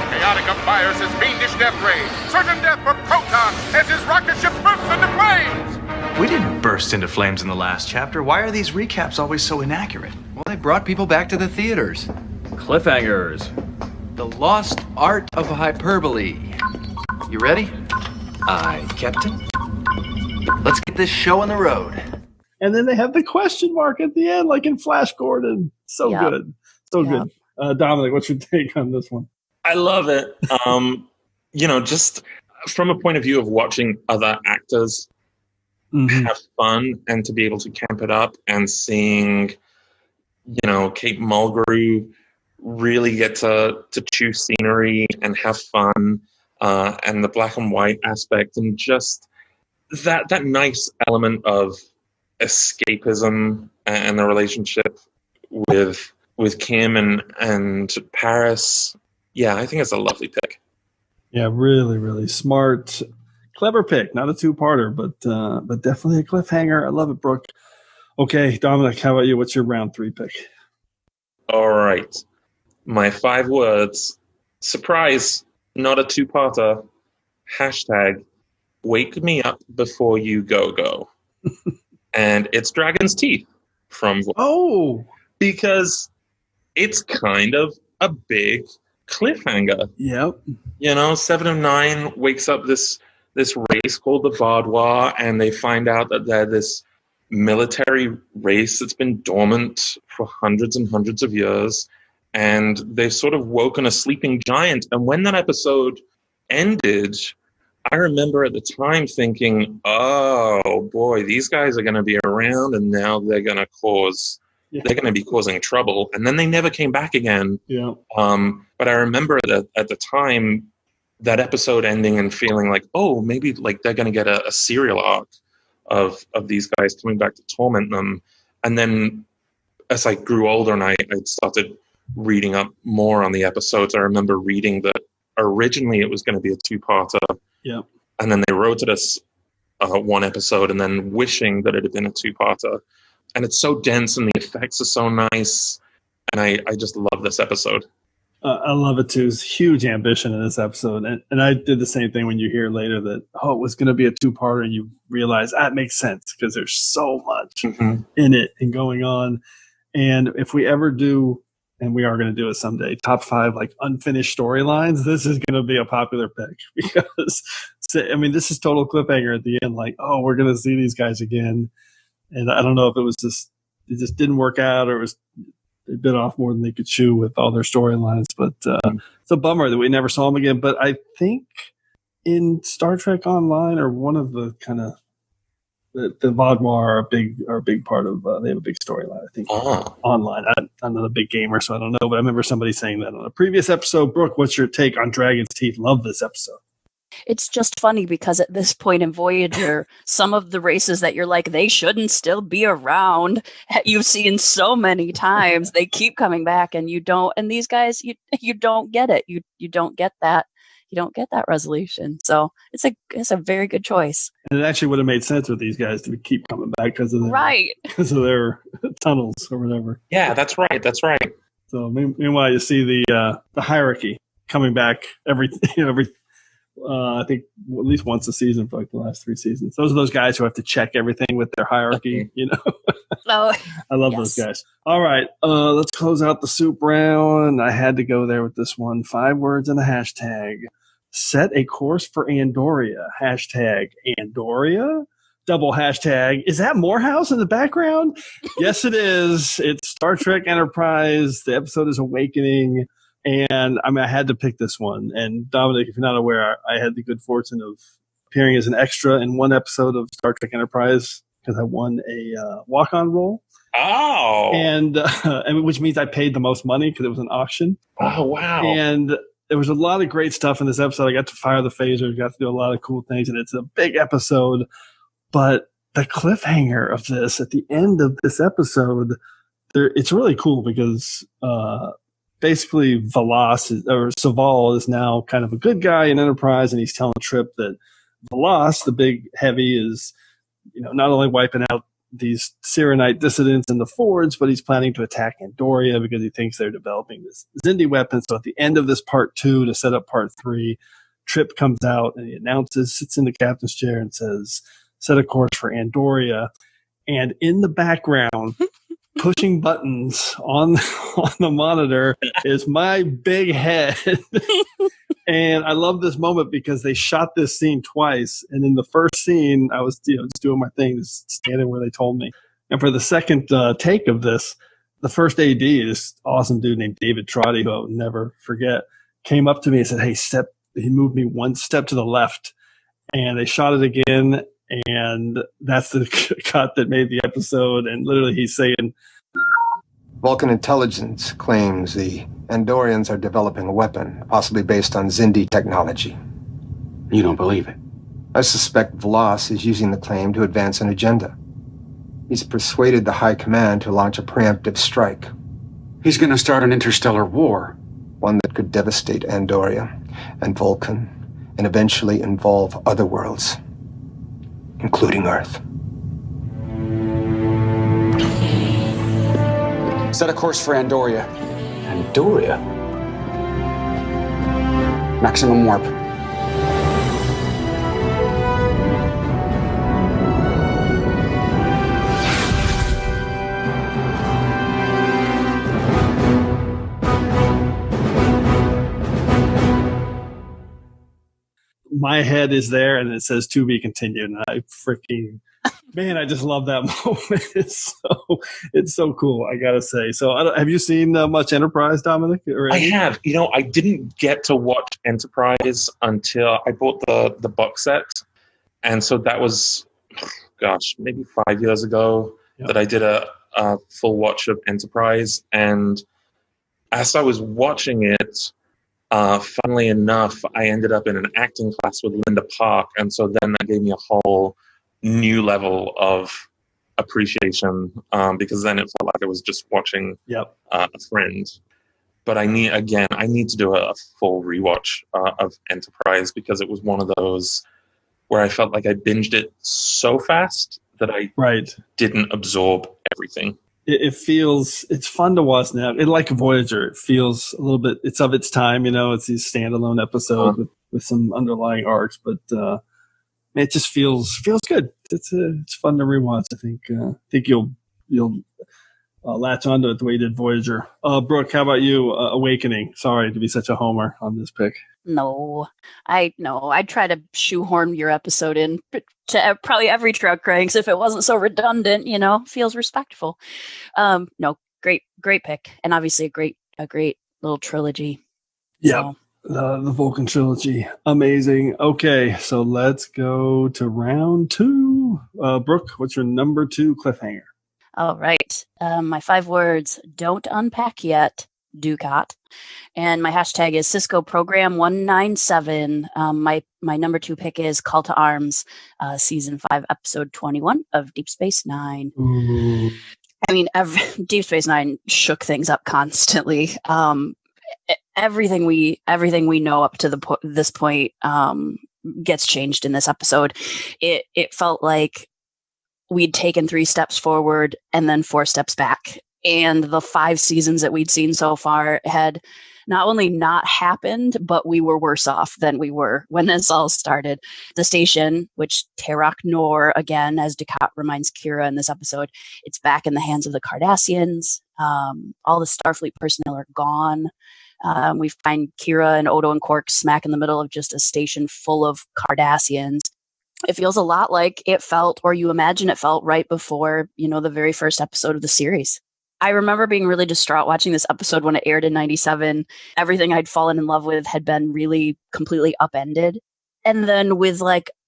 Chaotica fires his fiendish death ray. Certain death for Proton as his rocket ship bursts into flames. We didn't burst into flames in the last chapter. Why are these recaps always so inaccurate? Well, they brought people back to the theaters. Cliffhangers. The lost art of hyperbole. You ready? Aye, Captain. Let's get this show on the road. And then they have the question mark at the end, like in Flash Gordon. So good. So good. Dominic, what's your take on this one? I love it. Just from a point of view of watching other actors have fun and to be able to camp it up, and seeing, Kate Mulgrew really get to chew scenery and have fun, and the black and white aspect, and just that nice element of escapism and the relationship with Kim and Paris. Yeah, I think it's a lovely pick. Yeah, really, really smart, clever pick. Not a 2-parter, but definitely a cliffhanger. I love it, Brooke. Okay, Dominic, how about you? What's your round 3 pick? All right. My 5 words. Surprise, not a 2-parter. #wake me up before you go. And it's Dragon's Teeth from because it's kind of a big cliffhanger. Yep. 7 of 9 wakes up this race called the Vaudois, and they find out that they're this military race that's been dormant for hundreds and hundreds of years, and they've sort of woken a sleeping giant. And when that episode ended, I remember at the time thinking, oh boy, these guys are going to be around, and now they're going to be causing trouble. And then they never came back again. Yeah. But I remember that at the time, that episode ending and feeling like, oh, maybe like they're going to get a serial arc of these guys coming back to torment them. And then as I grew older and I started reading up more on the episodes, I remember reading that originally it was going to be a 2-parter. Yeah. And then they wrote it as one episode and then wishing that it had been a 2-parter. And it's so dense and the effects are so nice. And I just love this episode. I love it too. It's huge ambition in this episode. And I did the same thing when you hear later that, it was going to be a 2-parter, and you realize that makes sense because there's so much in it and going on. And if we ever do, and we are going to do it someday, top 5 like unfinished storylines, this is going to be a popular pick because, I mean, this is total cliffhanger at the end. Like, oh, we're going to see these guys again. And I don't know if it just didn't work out, or they bit off more than they could chew with all their storylines. But it's a bummer that we never saw them again. But I think in Star Trek Online, or one of the kind of the Vaadwaur are a big part of. They have a big storyline, I think, online. I'm not a big gamer, so I don't know. But I remember somebody saying that on a previous episode. Brooke, what's your take on Dragon's Teeth? Love this episode. It's just funny because at this point in Voyager, some of the races that you're like, they shouldn't still be around, you've seen so many times, they keep coming back, and you don't. And these guys, you don't get it. You don't get that. You don't get that resolution. So it's a very good choice. And it actually would have made sense with these guys to keep coming back because of their tunnels or whatever. Yeah, that's right. That's right. So meanwhile, you see the hierarchy coming back every. I think at least once a season for like the last 3 seasons. Those are those guys who have to check everything with their hierarchy, Oh, I love those guys. All right, let's close out the soup round. I had to go there with this one. 5 words and a hashtag. Set a course for Andoria. Hashtag Andoria. Double hashtag. Is that Morehouse in the background? Yes, it is. It's Star Trek Enterprise. The episode is Awakening. And I had to pick this one. And Dominic, if you're not aware, I had the good fortune of appearing as an extra in one episode of Star Trek Enterprise because I won a walk-on role. Oh! And which means I paid the most money because it was an auction. Oh, wow. And there was a lot of great stuff in this episode. I got to fire the phaser, got to do a lot of cool things, and it's a big episode. But the cliffhanger of this, at the end of this episode, it's really cool because basically Saval is now kind of a good guy in Enterprise, and he's telling Trip that Valas, the big heavy, is not only wiping out these Cyrenite dissidents in the Fords, but he's planning to attack Andoria because he thinks they're developing this Xindi weapon. So at the end of this part 2, to set up part 3, Trip comes out and he announces, sits in the captain's chair and says, set a course for Andoria. And in the background, pushing buttons on the monitor is my big head. And I love this moment because they shot this scene twice. And in the first scene, I was just doing my thing, just standing where they told me. And for the second take of this, the first AD, this awesome dude named David Trotty, who I'll never forget, came up to me and said, hey, he moved me one step to the left. And they shot it again. And that's the cut that made the episode. And literally he's saying, Vulcan intelligence claims the Andorians are developing a weapon, possibly based on Xindi technology. You don't believe it? I suspect Valas is using the claim to advance an agenda. He's persuaded the High Command to launch a preemptive strike. He's going to start an interstellar war. One that could devastate Andoria and Vulcan, and eventually involve other worlds, including Earth. Set a course for Andoria. Andoria? Maximum warp. my head is there and it says to be continued. And I freaking, man, I just love that moment. It's so cool, I gotta say. So have you seen much Enterprise, Dominic? I have. I didn't get to watch Enterprise until I bought the box set. And so that was, gosh, maybe 5 years ago that I did a full watch of Enterprise. And as I was watching it, funnily enough, I ended up in an acting class with Linda Park. And so then that gave me a whole new level of appreciation, because then it felt like I was just watching a friend. But I need to do a full rewatch of Enterprise, because it was one of those where I felt like I binged it so fast that I didn't absorb everything. It's fun to watch now. Like Voyager, it feels a little bit, it's of its time, it's these standalone episodes with some underlying arcs, but it just feels good. It's fun to rewatch. I think you'll latch onto it the way you did Voyager. Brooke, how about you? Awakening. Sorry to be such a homer on this pick. No, I'd try to shoehorn your episode in to probably every TrekRanks if it wasn't so redundant. Feels respectful. No, great pick, and obviously a great little trilogy. Yeah, so. The Vulcan trilogy, amazing. Okay, so let's go to round 2. Brooke, what's your number 2 cliffhanger? All right, my 5 words: don't unpack yet. Dukat, and my hashtag is Cisco Program 197. My number 2 pick is Call to Arms, season 5, episode 21 of Deep Space Nine. Ooh. I mean, Deep Space Nine shook things up constantly. Everything we know up to this point gets changed in this episode. It felt like we'd taken 3 steps forward and then 4 steps back. And the 5 seasons that we'd seen so far had not only not happened, but we were worse off than we were when this all started. The station, which Terok Nor, again, as Dukat reminds Kira in this episode, it's back in the hands of the Cardassians. All the Starfleet personnel are gone. We find Kira and Odo and Quark smack in the middle of just a station full of Cardassians. It feels a lot like it felt, or you imagine it felt, right before, the very first episode of the series. I remember being really distraught watching this episode when it aired in 97. Everything I'd fallen in love with had been really completely upended. And then with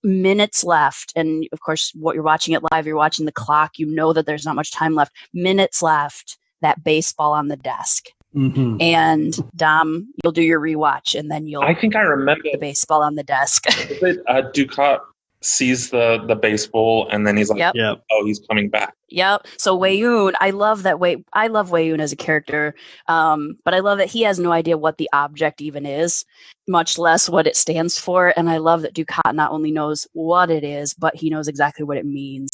minutes left, and of course, what you're watching it live, you're watching the clock, that there's not much time left. Minutes left, that baseball on the desk. Mm-hmm. And Dom, you'll do your rewatch, and then I think I remember the baseball on the desk. Dukat sees the baseball, and then he's like, yep. Oh, he's coming back. Yep. So Weyoun, I love Weyoun as a character, but I love that he has no idea what the object even is, much less what it stands for. And I love that Dukat not only knows what it is, but he knows exactly what it means.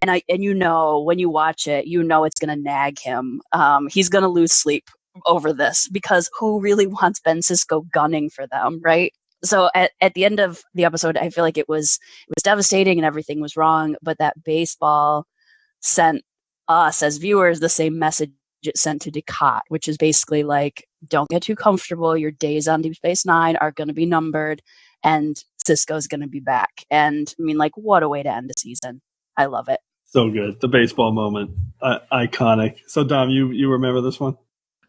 And when you watch it, it's going to nag him. He's going to lose sleep over this, because who really wants Ben Sisko gunning for them, right? So at the end of the episode, I feel like it was devastating and everything was wrong, but that baseball sent us as viewers the same message it sent to Dukat, which is basically like, don't get too comfortable. Your days on Deep Space Nine are going to be numbered, and Sisko's going to be back. And I mean, what a way to end a season. I love it. So good. The baseball moment. Iconic. So Dom, you remember this one?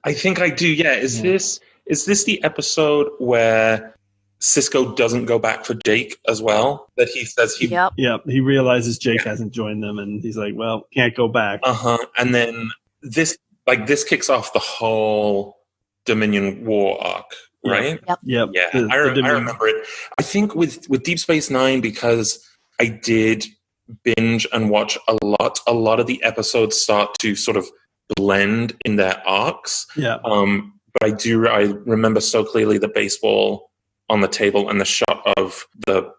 I think I do. Yeah. Is this the episode where Sisko doesn't go back for Jake as well? That he says he... Yep. He realizes Jake hasn't joined them, and he's like, well, can't go back. And then this kicks off the whole Dominion War arc, right? Yep. Yeah, I remember it. I think with Deep Space Nine, because I did binge and watch a lot of the episodes start to sort of blend in their arcs. Yeah. But I remember so clearly the baseball on the table and the shot of the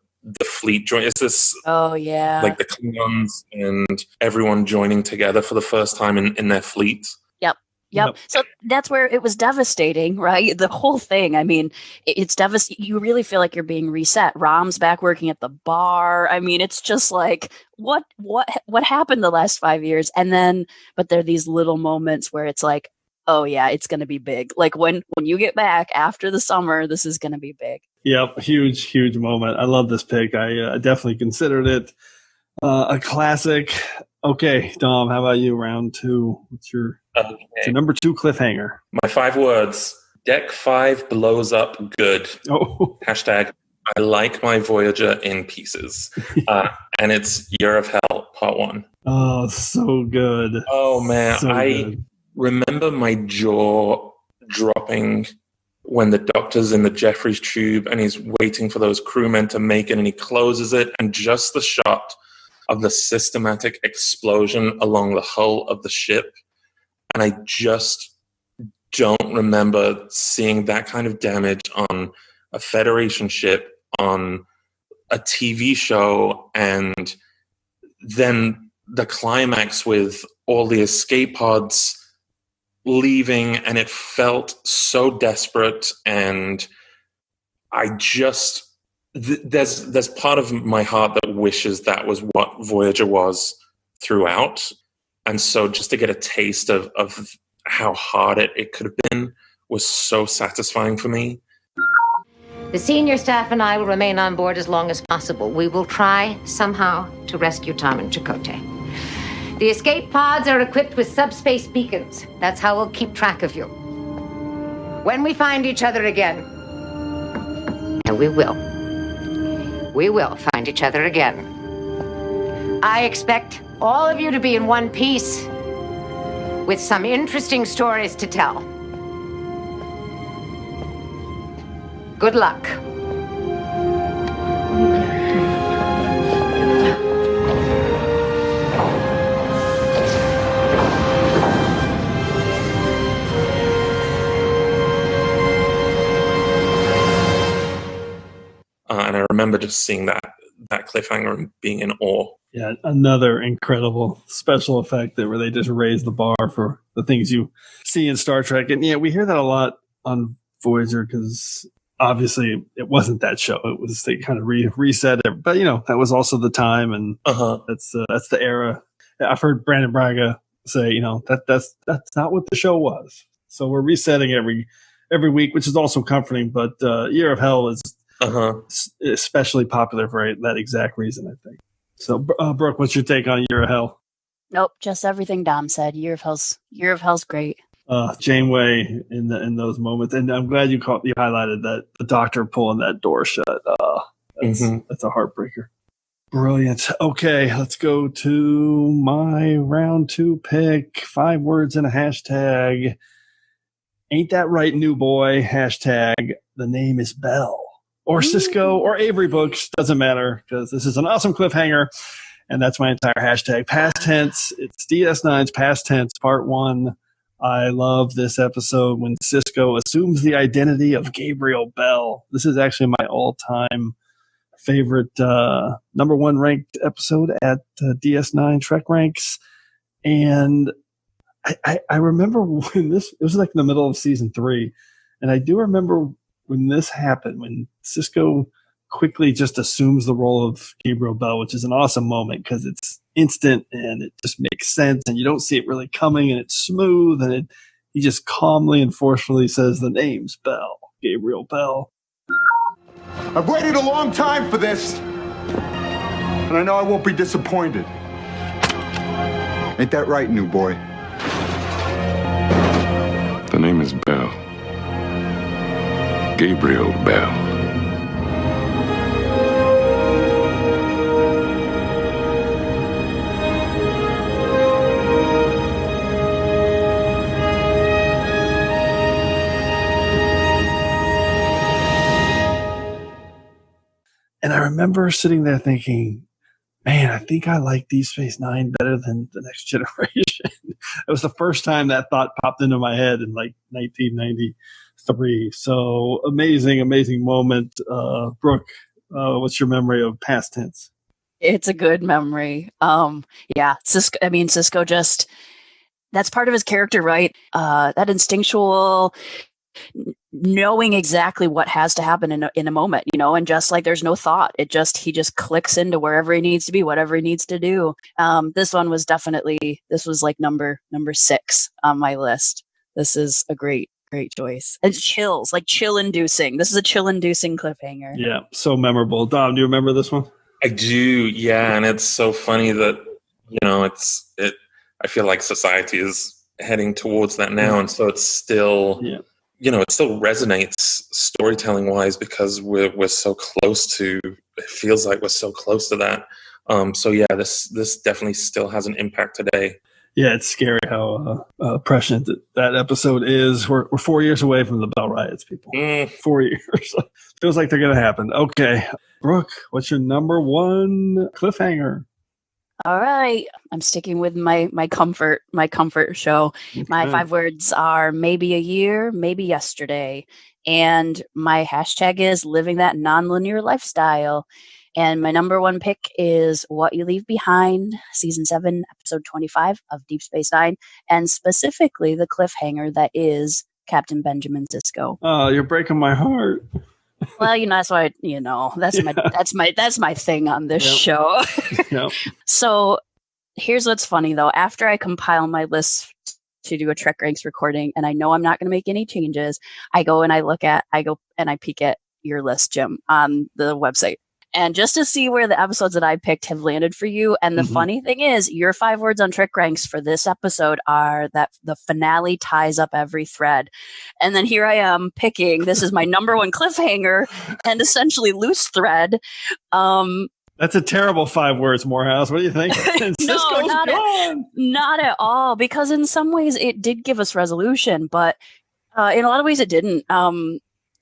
fleet join. Is this? Oh yeah. Like the Klingons and everyone joining together for the first time in their fleet. Yep. So that's where it was devastating, right? The whole thing. I mean, it's devastating. You really feel like you're being reset. Rom's back working at the bar. I mean, it's just like, what happened the last 5 years? And then, but there are these little moments where it's like, oh yeah, it's going to be big. Like when you get back after the summer, this is going to be big. Yep, huge moment. I love this pick. I definitely considered it a classic. Okay, Dom, how about you? Round 2. What's your number 2 cliffhanger? My 5 words. Deck 5 blows up good. Oh. Hashtag I like my Voyager in pieces. And it's Year of Hell, Part 1. Oh, so good. Oh, man. So good. Remember my jaw dropping when the doctor's in the Jeffries tube and he's waiting for those crewmen to make it and he closes it, and just the shot of the systematic explosion along the hull of the ship. And I just don't remember seeing that kind of damage on a Federation ship, on a TV show, and then the climax with all the escape pods leaving, and it felt so desperate. And I just there's part of my heart that wishes that was what Voyager was throughout. And so just to get a taste of how hard it could have been was so satisfying for me. The senior staff and I will remain on board as long as possible. We will try somehow to rescue Tom and Chakotay. The escape pods are equipped with subspace beacons. That's how we'll keep track of you. When we find each other again, and we will find each other again, I expect all of you to be in one piece with some interesting stories to tell. Good luck. And I remember just seeing that cliffhanger and being in awe. Yeah, another incredible special effect where they just raise the bar for the things you see in Star Trek. And yeah, we hear that a lot on Voyager because obviously it wasn't that show. It was they kind of reset it. But, that was also the time, and that's the era. I've heard Brandon Braga say, that's not what the show was. So we're resetting every week, which is also comforting. But Year of Hell is especially popular for that exact reason, I think. So, Brooke, what's your take on Year of Hell? Nope, just everything Dom said. Year of Hell's great. Janeway in those moments, and I'm glad you highlighted that the doctor pulling that door shut. That's a heartbreaker. Brilliant. Okay, let's go to my round 2 pick. 5 words and a hashtag. Ain't that right, new boy? Hashtag. The name is Bell. Or Cisco, or Avery Books, doesn't matter, because this is an awesome cliffhanger, and that's my entire hashtag. Past tense, it's DS9's past tense, part 1. I love this episode when Cisco assumes the identity of Gabriel Bell. This is actually my all-time favorite number 1 ranked episode at DS9 TrekRanks. And I remember when it was like in the middle of season 3, and I do remember when this happened, when Cisco quickly just assumes the role of Gabriel Bell, which is an awesome moment because it's instant and it just makes sense and you don't see it really coming, and it's smooth, and he just calmly and forcefully says the name's Bell, Gabriel Bell. I've waited a long time for this, and I know I won't be disappointed. Ain't that right, new boy? The name is Bell. Gabriel Bell. And I remember sitting there thinking, man, I think I like Deep Space Nine better than The Next Generation. It was the first time that thought popped into my head in like 1993. So amazing moment. Brooke, what's your memory of past tense? It's a good memory. Yeah, Cisco just, that's part of his character, right? That instinctual knowing exactly what has to happen in a moment, and just like there's no thought. He just clicks into wherever he needs to be, whatever he needs to do. This one was this was like number 6 on my list. This is a great Great choice. It's chills, like chill-inducing. This is a chill-inducing cliffhanger. Yeah, so memorable. Dom, do you remember this one? I do, yeah, and it's so funny that I feel like society is heading towards that now, and so it's still, it still resonates storytelling-wise because we're so close to. It feels like we're so close to that. So yeah, this definitely still has an impact today. Yeah, it's scary how prescient that episode is. We're 4 years away from the Bell Riots, people. 4 years. Feels like they're going to happen. Okay. Brooke, what's your number one cliffhanger? All right. I'm sticking with my comfort show. Okay. My 5 words are maybe a year, maybe yesterday. And my hashtag is living that nonlinear lifestyle. And my number one pick is What You Leave Behind, Season 7, Episode 25 of Deep Space Nine, and specifically the cliffhanger that is Captain Benjamin Sisko. Oh, you're breaking my heart. Well, that's why that's my thing on this show. Yep. So here's what's funny though. After I compile my list to do a TrekRanks recording, and I know I'm not going to make any changes, I go and I peek at your list, Jim, on the website. And just to see where the episodes that I picked have landed for you. And the funny thing is, your 5 words on TrekRanks for this episode are that the finale ties up every thread. And then here I am picking, this is my number one cliffhanger and essentially loose thread. That's a terrible 5 words, Morehouse. What do you think? No, not at all. Because in some ways it did give us resolution, but in a lot of ways it didn't.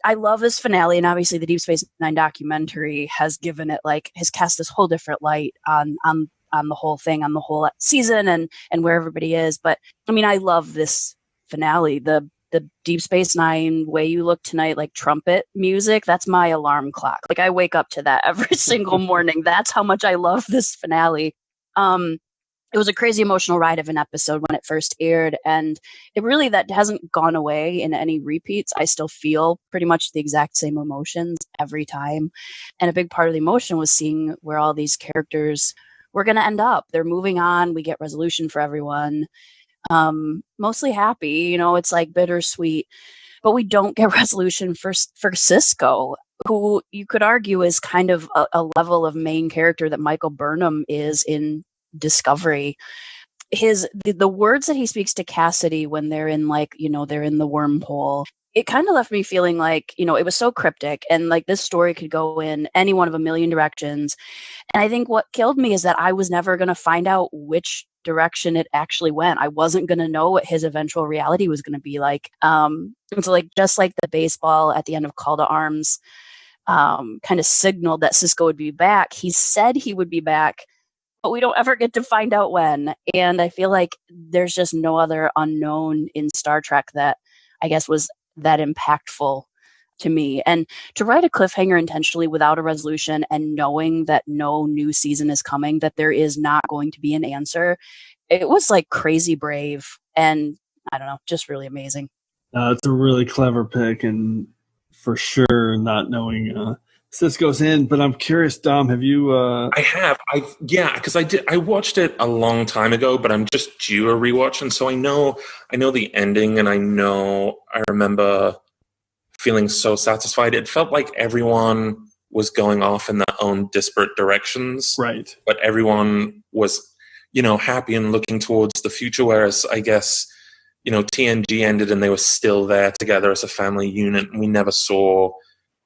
I love this finale, and obviously the Deep Space Nine documentary has given it has cast this whole different light on the whole thing, on the whole season, and where everybody is. But I mean, I love this finale. The Deep Space Nine Way You Look Tonight, like trumpet music, that's my alarm clock. Like I wake up to that every single morning. That's how much I love this finale. It was a crazy emotional ride of an episode when it first aired, and that hasn't gone away in any repeats. I still feel pretty much the exact same emotions every time. And a big part of the emotion was seeing where all these characters were going to end up. They're moving on. We get resolution for everyone. Mostly happy, it's like bittersweet, but we don't get resolution for Sisko, who you could argue is kind of a level of main character that Michael Burnham is in Discovery. The words that he speaks to Cassidy when they're in they're in the wormhole, it kind of left me feeling like, it was so cryptic, and like this story could go in any one of a million directions. And I think what killed me is that I was never going to find out which direction it actually went. I wasn't going to know what his eventual reality was going to be like. And so just like the baseball at the end of Call to Arms kind of signaled that Sisko would be back, he said he would be back, but we don't ever get to find out when. And I feel like there's just no other unknown in Star Trek that I guess was that impactful to me. And to write a cliffhanger intentionally without a resolution and knowing that no new season is coming, that there is not going to be an answer, it was like crazy brave. And I don't know, just really amazing. It's a really clever pick, and for sure not knowing Sisko's in, but I'm curious, Dom, have you I have. Because I watched it a long time ago, but I'm just due a rewatch, and so I know the ending, and I remember feeling so satisfied. It felt like everyone was going off in their own disparate directions. Right. But everyone was, happy and looking towards the future, whereas I guess, TNG ended and they were still there together as a family unit, and we never saw,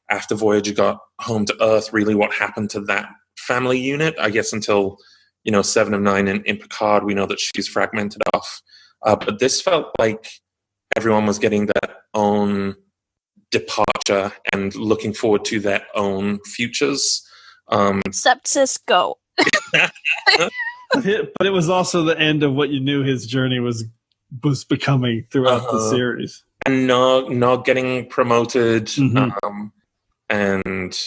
after Voyager got home to Earth, really what happened to that family unit, I guess, until, 7 of 9 in Picard, we know that she's fragmented off. But this felt like everyone was getting their own departure and looking forward to their own futures. Except Sisko. But it was also the end of what you knew his journey was becoming throughout the series. And not getting promoted. And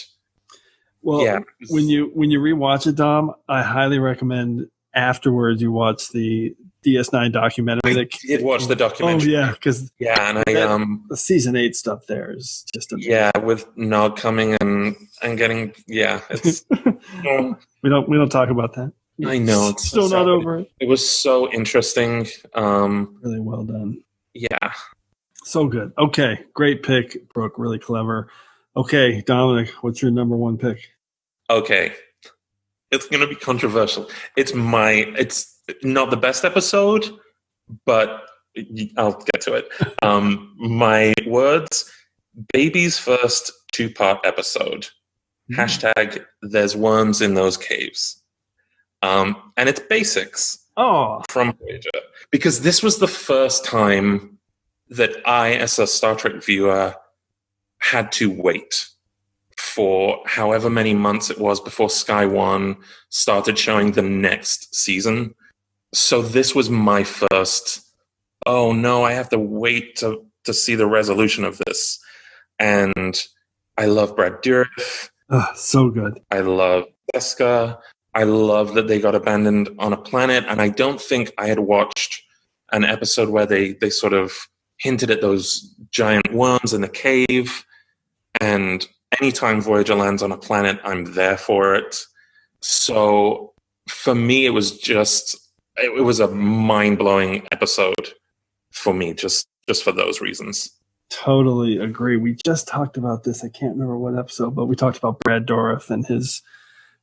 when you rewatch it, Dom, I highly recommend afterwards you watch the DS9 documentary. I did watch the documentary. Oh yeah, because the season 8 stuff there is just amazing. With Nog coming and getting it's we don't talk about that. I know it's still not over. It was so interesting. Really well done. Yeah. So good. Okay, great pick, Brooke. Really clever. Okay, Dominic, what's your number one pick? Okay. It's going to be controversial. It's not the best episode, but I'll get to it. My words, Baby's first 2-part episode. Hashtag there's worms in those caves. And it's basics from Voyager. Because this was the first time that I, as a Star Trek viewer, had to wait for however many months it was before Sky One started showing the next season. So this was my first, oh no, I have to wait to see the resolution of this. And I love Brad Dourif. Oh, so good. I love Jessica. I love that they got abandoned on a planet. And I don't think I had watched an episode where they sort of hinted at those giant worms in the cave. And anytime Voyager lands on a planet, I'm there for it. So for me, it was a mind-blowing episode for me, just for those reasons. Totally agree. We just talked about this. I can't remember what episode, but we talked about Brad Dourif and his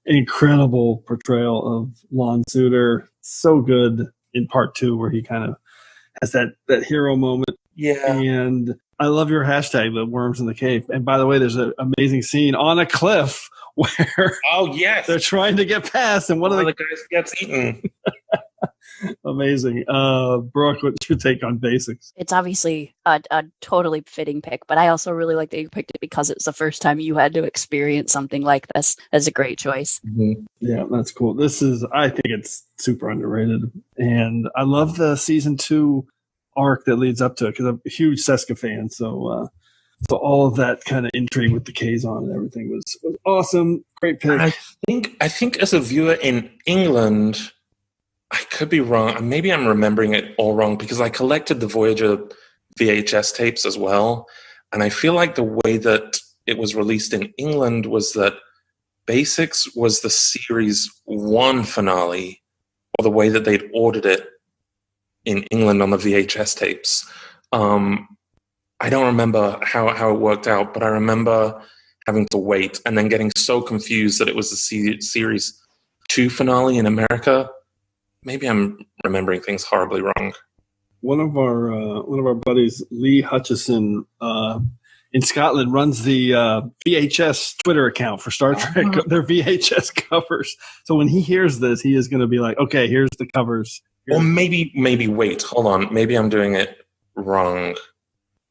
incredible portrayal of Lon Suter. So good in part 2, where he kind of has that hero moment. Yeah. And I love your hashtag, the worms in the cave. And by the way, there's an amazing scene on a cliff where they're trying to get past, and one of the guys gets eaten. Amazing. Brooke, what's your take on basics? It's obviously a totally fitting pick, but I also really like that you picked it because it's the first time you had to experience something like this. That's a great choice. Mm-hmm. Yeah, that's cool. I think it's super underrated. And I love the season 2 arc that leads up to it because I'm a huge Seska fan. So all of that kind of intrigue with the Kazon and everything was awesome. Great pick. I think as a viewer in England, I could be wrong. Maybe I'm remembering it all wrong because I collected the Voyager VHS tapes as well. And I feel like the way that it was released in England was that Basics was the series 1 finale, or the way that they'd ordered it in England on the VHS tapes. I don't remember how it worked out, but I remember having to wait and then getting so confused that it was the series 2 finale in America. Maybe I'm remembering things horribly wrong. One of our buddies, Lee Hutchison, in Scotland, runs the VHS Twitter account for Star Trek. Their VHS covers. So when he hears this, he is going to be like, "Okay, here's the covers." Or maybe wait, hold on. Maybe I'm doing it wrong.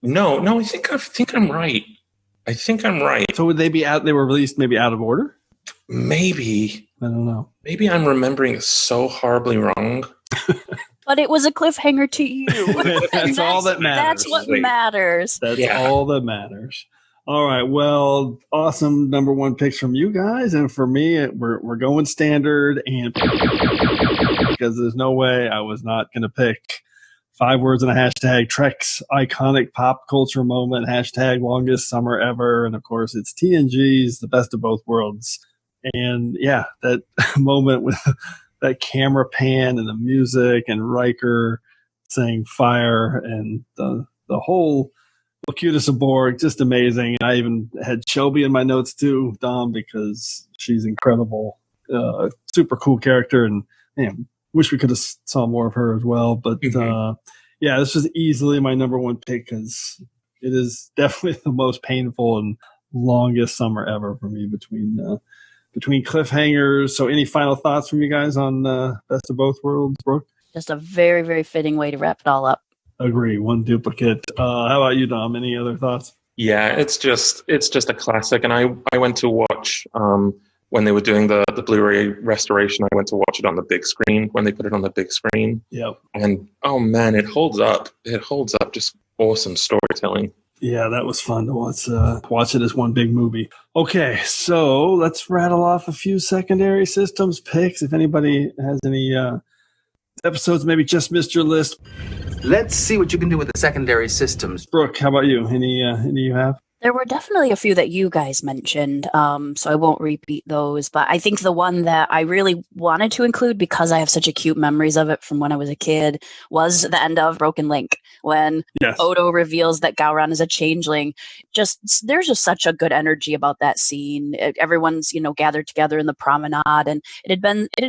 No, I think I'm right. I think I'm right. So would they be out? They were released maybe out of order. Maybe. I don't know. Maybe I'm remembering it so horribly wrong. But it was a cliffhanger to you. That's all that matters. That's what matters. That's all that matters. All right. Well, awesome number 1 picks from you guys. And for me, we're going standard. And because there's no way I was not going to pick 5 words in a hashtag, Trek's iconic pop culture moment, hashtag longest summer ever. And of course, it's TNG's The Best of Both Worlds. And yeah, that moment with that camera pan and the music and Riker saying fire and the whole Locutus aboard, just amazing. And I even had Shelby in my notes too, Dom, because she's incredible. Super cool character, and man, wish we could have saw more of her as well. But yeah, this was easily my number 1 pick because it is definitely the most painful and longest summer ever for me between cliffhangers. So any final thoughts from you guys on Best of Both Worlds, Brooke? Just a very, very fitting way to wrap it all up. Agree. 1 duplicate. How about you, Dom? Any other thoughts? Yeah, it's just a classic. And I went to watch when they were doing the Blu-ray restoration. I went to watch it on the big screen when they put it on the big screen. Yep. And oh man, it holds up. It holds up. Just awesome storytelling. Yeah, that was fun to watch it as one big movie. Okay, so let's rattle off a few secondary systems picks. If anybody has any episodes maybe just missed your list. Let's see what you can do with the secondary systems. Brooke, how about you? Any you have? There were definitely a few that you guys mentioned, so I won't repeat those. But I think the one that I really wanted to include, because I have such acute memories of it from when I was a kid, was the end of Broken Link, when Odo reveals that Gowron is a changeling. There's just such a good energy about that scene. Everyone's gathered together in the promenade, and it had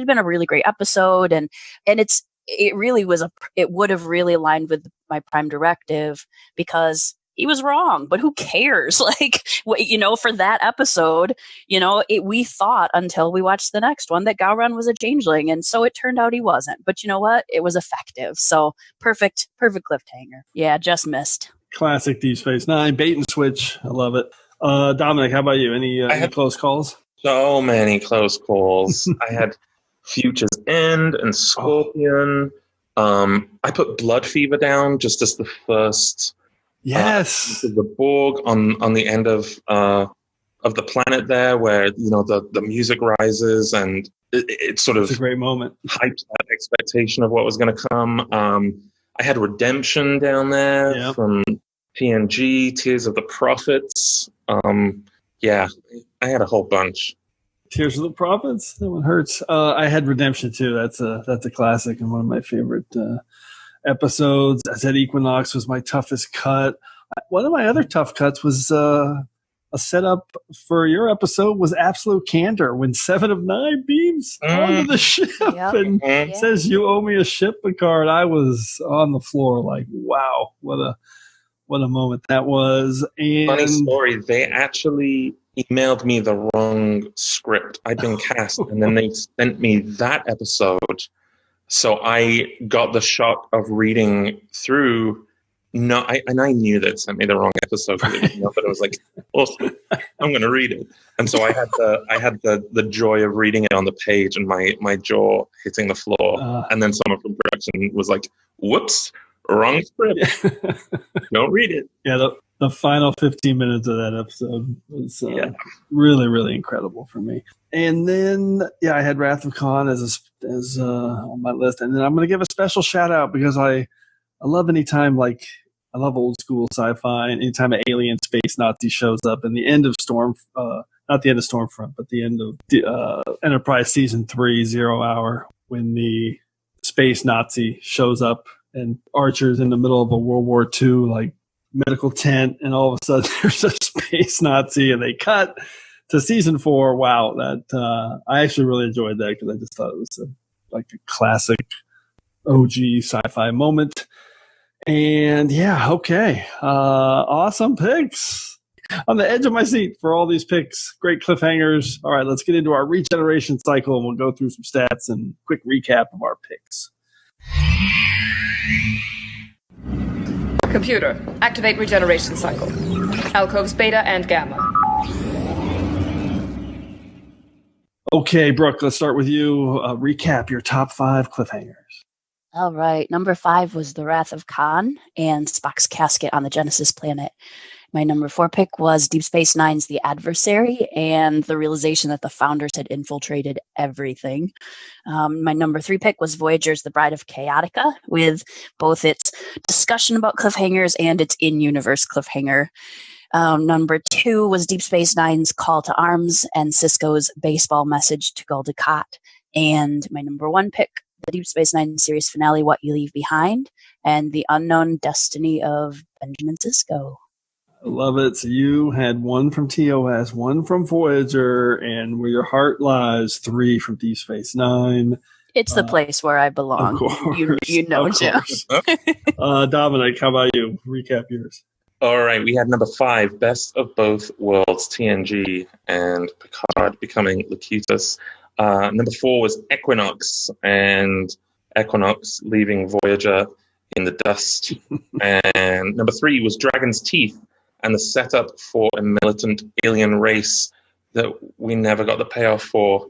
been a really great episode, and it would have really aligned with my Prime Directive, because he was wrong, but who cares? For that episode, we thought until we watched the next one that Gowron was a changeling, and so it turned out he wasn't. But you know what? It was effective. So perfect cliffhanger. Yeah, just missed. Classic Deep Space Nine, bait and switch. I love it. Dominic, how about you? Any close calls? So many close calls. I had Future's End and Scorpion. I put Blood Fever down just as the first. Yes, the Borg on the end of the planet there, where the music rises and it sort of a great moment, hyped that expectation of what was going to come. I had Redemption down there from TNG, Tears of the Prophets. I had a whole bunch. Tears of the Prophets, that one hurts. I had Redemption too. That's a classic and one of my favorite episodes. I said Equinox was my toughest cut. One of my other tough cuts was a setup for your episode was Absolute Candor, when 7 of 9 beams onto the ship and says, "You owe me a ship, Picard." I was on the floor like, wow, what a moment that was. And funny story, they actually emailed me the wrong script. I'd been cast, and then they sent me that episode. So I got the shock of reading through. I knew they'd sent me the wrong episode, but it was like, awesome, I'm going to read it. And so I had the joy of reading it on the page, and my jaw hitting the floor. And then someone from production was like, "Whoops, wrong script. Don't read it." Yeah, the final 15 minutes of that episode was really, really incredible for me. And then, I had Wrath of Khan as on my list. And then I'm going to give a special shout out, because I love anytime, I love old school sci-fi, and anytime an alien space Nazi shows up in the end of not the end of Stormfront, but the end of Enterprise Season 3, 0 Hour, when the space Nazi shows up and Archer's in the middle of a World War II, medical tent, and all of a sudden there's a space Nazi, and they cut to Season 4. Wow, that I actually really enjoyed that, because I just thought it was a classic OG sci-fi moment. And awesome picks. On the edge of my seat for all these picks. Great cliffhangers. All right, let's get into our regeneration cycle, and we'll go through some stats and quick recap of our picks. Computer, activate regeneration cycle. Alcoves Beta and Gamma. Okay, Brooke, let's start with you. Recap your top 5 cliffhangers. All right. Number 5 was The Wrath of Khan and Spock's casket on the Genesis planet. My number 4 pick was Deep Space Nine's The Adversary and the realization that the founders had infiltrated everything. My number 3 pick was Voyager's The Bride of Chaotica, with both its discussion about cliffhangers and its in-universe cliffhanger. Number 2 was Deep Space Nine's Call to Arms and Sisko's baseball message to Gul Dukat. And my number 1 pick, the Deep Space Nine series finale, What You Leave Behind, and the unknown destiny of Benjamin Sisko. I love it. So you had 1 from TOS, 1 from Voyager, and Where Your Heart Lies, 3 from Deep Space Nine. It's the place where I belong. Of course. You know, Jim. Dominic, how about you? Recap yours. All right, we had number 5, Best of Both Worlds, TNG, and Picard becoming Locutus. Number 4 was Equinox, and Equinox leaving Voyager in the dust. And number 3 was Dragon's Teeth, and the setup for a militant alien race that we never got the payoff for.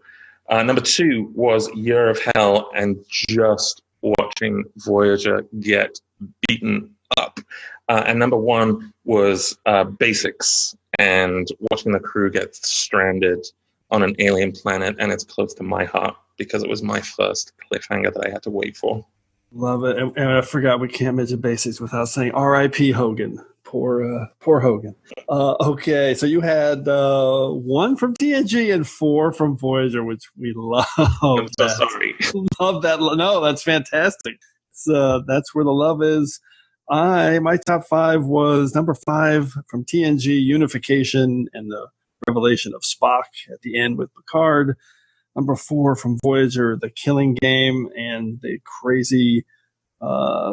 Number 2 was Year of Hell, and just watching Voyager get beaten up. And number 1 was Basics, and watching the crew get stranded on an alien planet, and it's close to my heart because it was my first cliffhanger that I had to wait for. Love it. And I forgot we can't mention Basics without saying R.I.P. Hogan. Poor Hogan. Okay, so you had 1 from TNG and 4 from Voyager, which we love. I'm so sorry. Love that. No, that's fantastic. That's where the love is. My top 5 was number 5 from TNG, Unification and the revelation of Spock at the end with Picard. Number 4 from Voyager, The Killing Game and the crazy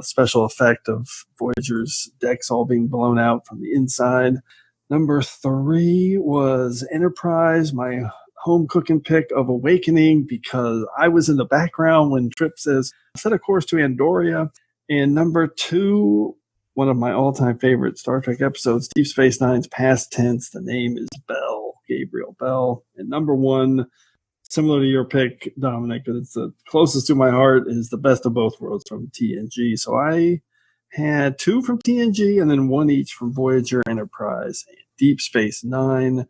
special effect of Voyager's decks all being blown out from the inside. Number 3 was Enterprise, my home cooking pick of Awakening, because I was in the background when Trip says, set a course to Andoria. And number 2, one of my all-time favorite Star Trek episodes, Deep Space Nine's Past Tense. The name is Bell, Gabriel Bell. And number 1, similar to your pick, Dominic, but it's the closest to my heart, is The Best of Both Worlds from TNG. So I had 2 from TNG and then 1 each from Voyager, Enterprise, and Deep Space Nine.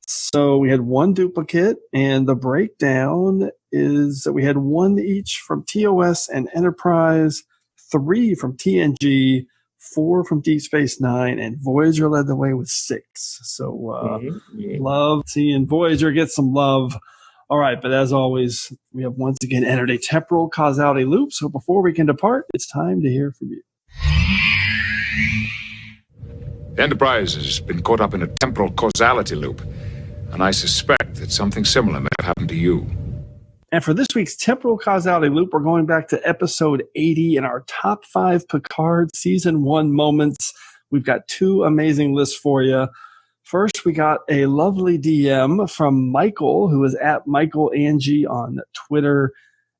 So we had 1 duplicate, and the breakdown is that we had 1 each from TOS and Enterprise, 3 from TNG, 4 from Deep Space Nine, and Voyager led the way with 6. So love seeing Voyager get some love. All right, but as always, we have once again entered a temporal causality loop. So before we can depart, it's time to hear from you. The Enterprise has been caught up in a temporal causality loop, and I suspect that something similar may have happened to you. And for this week's temporal causality loop, we're going back to episode 80 in our top 5 Picard season 1 moments. We've got 2 amazing lists for you. First, we got a lovely DM from Michael, who is at Michael Angie on Twitter.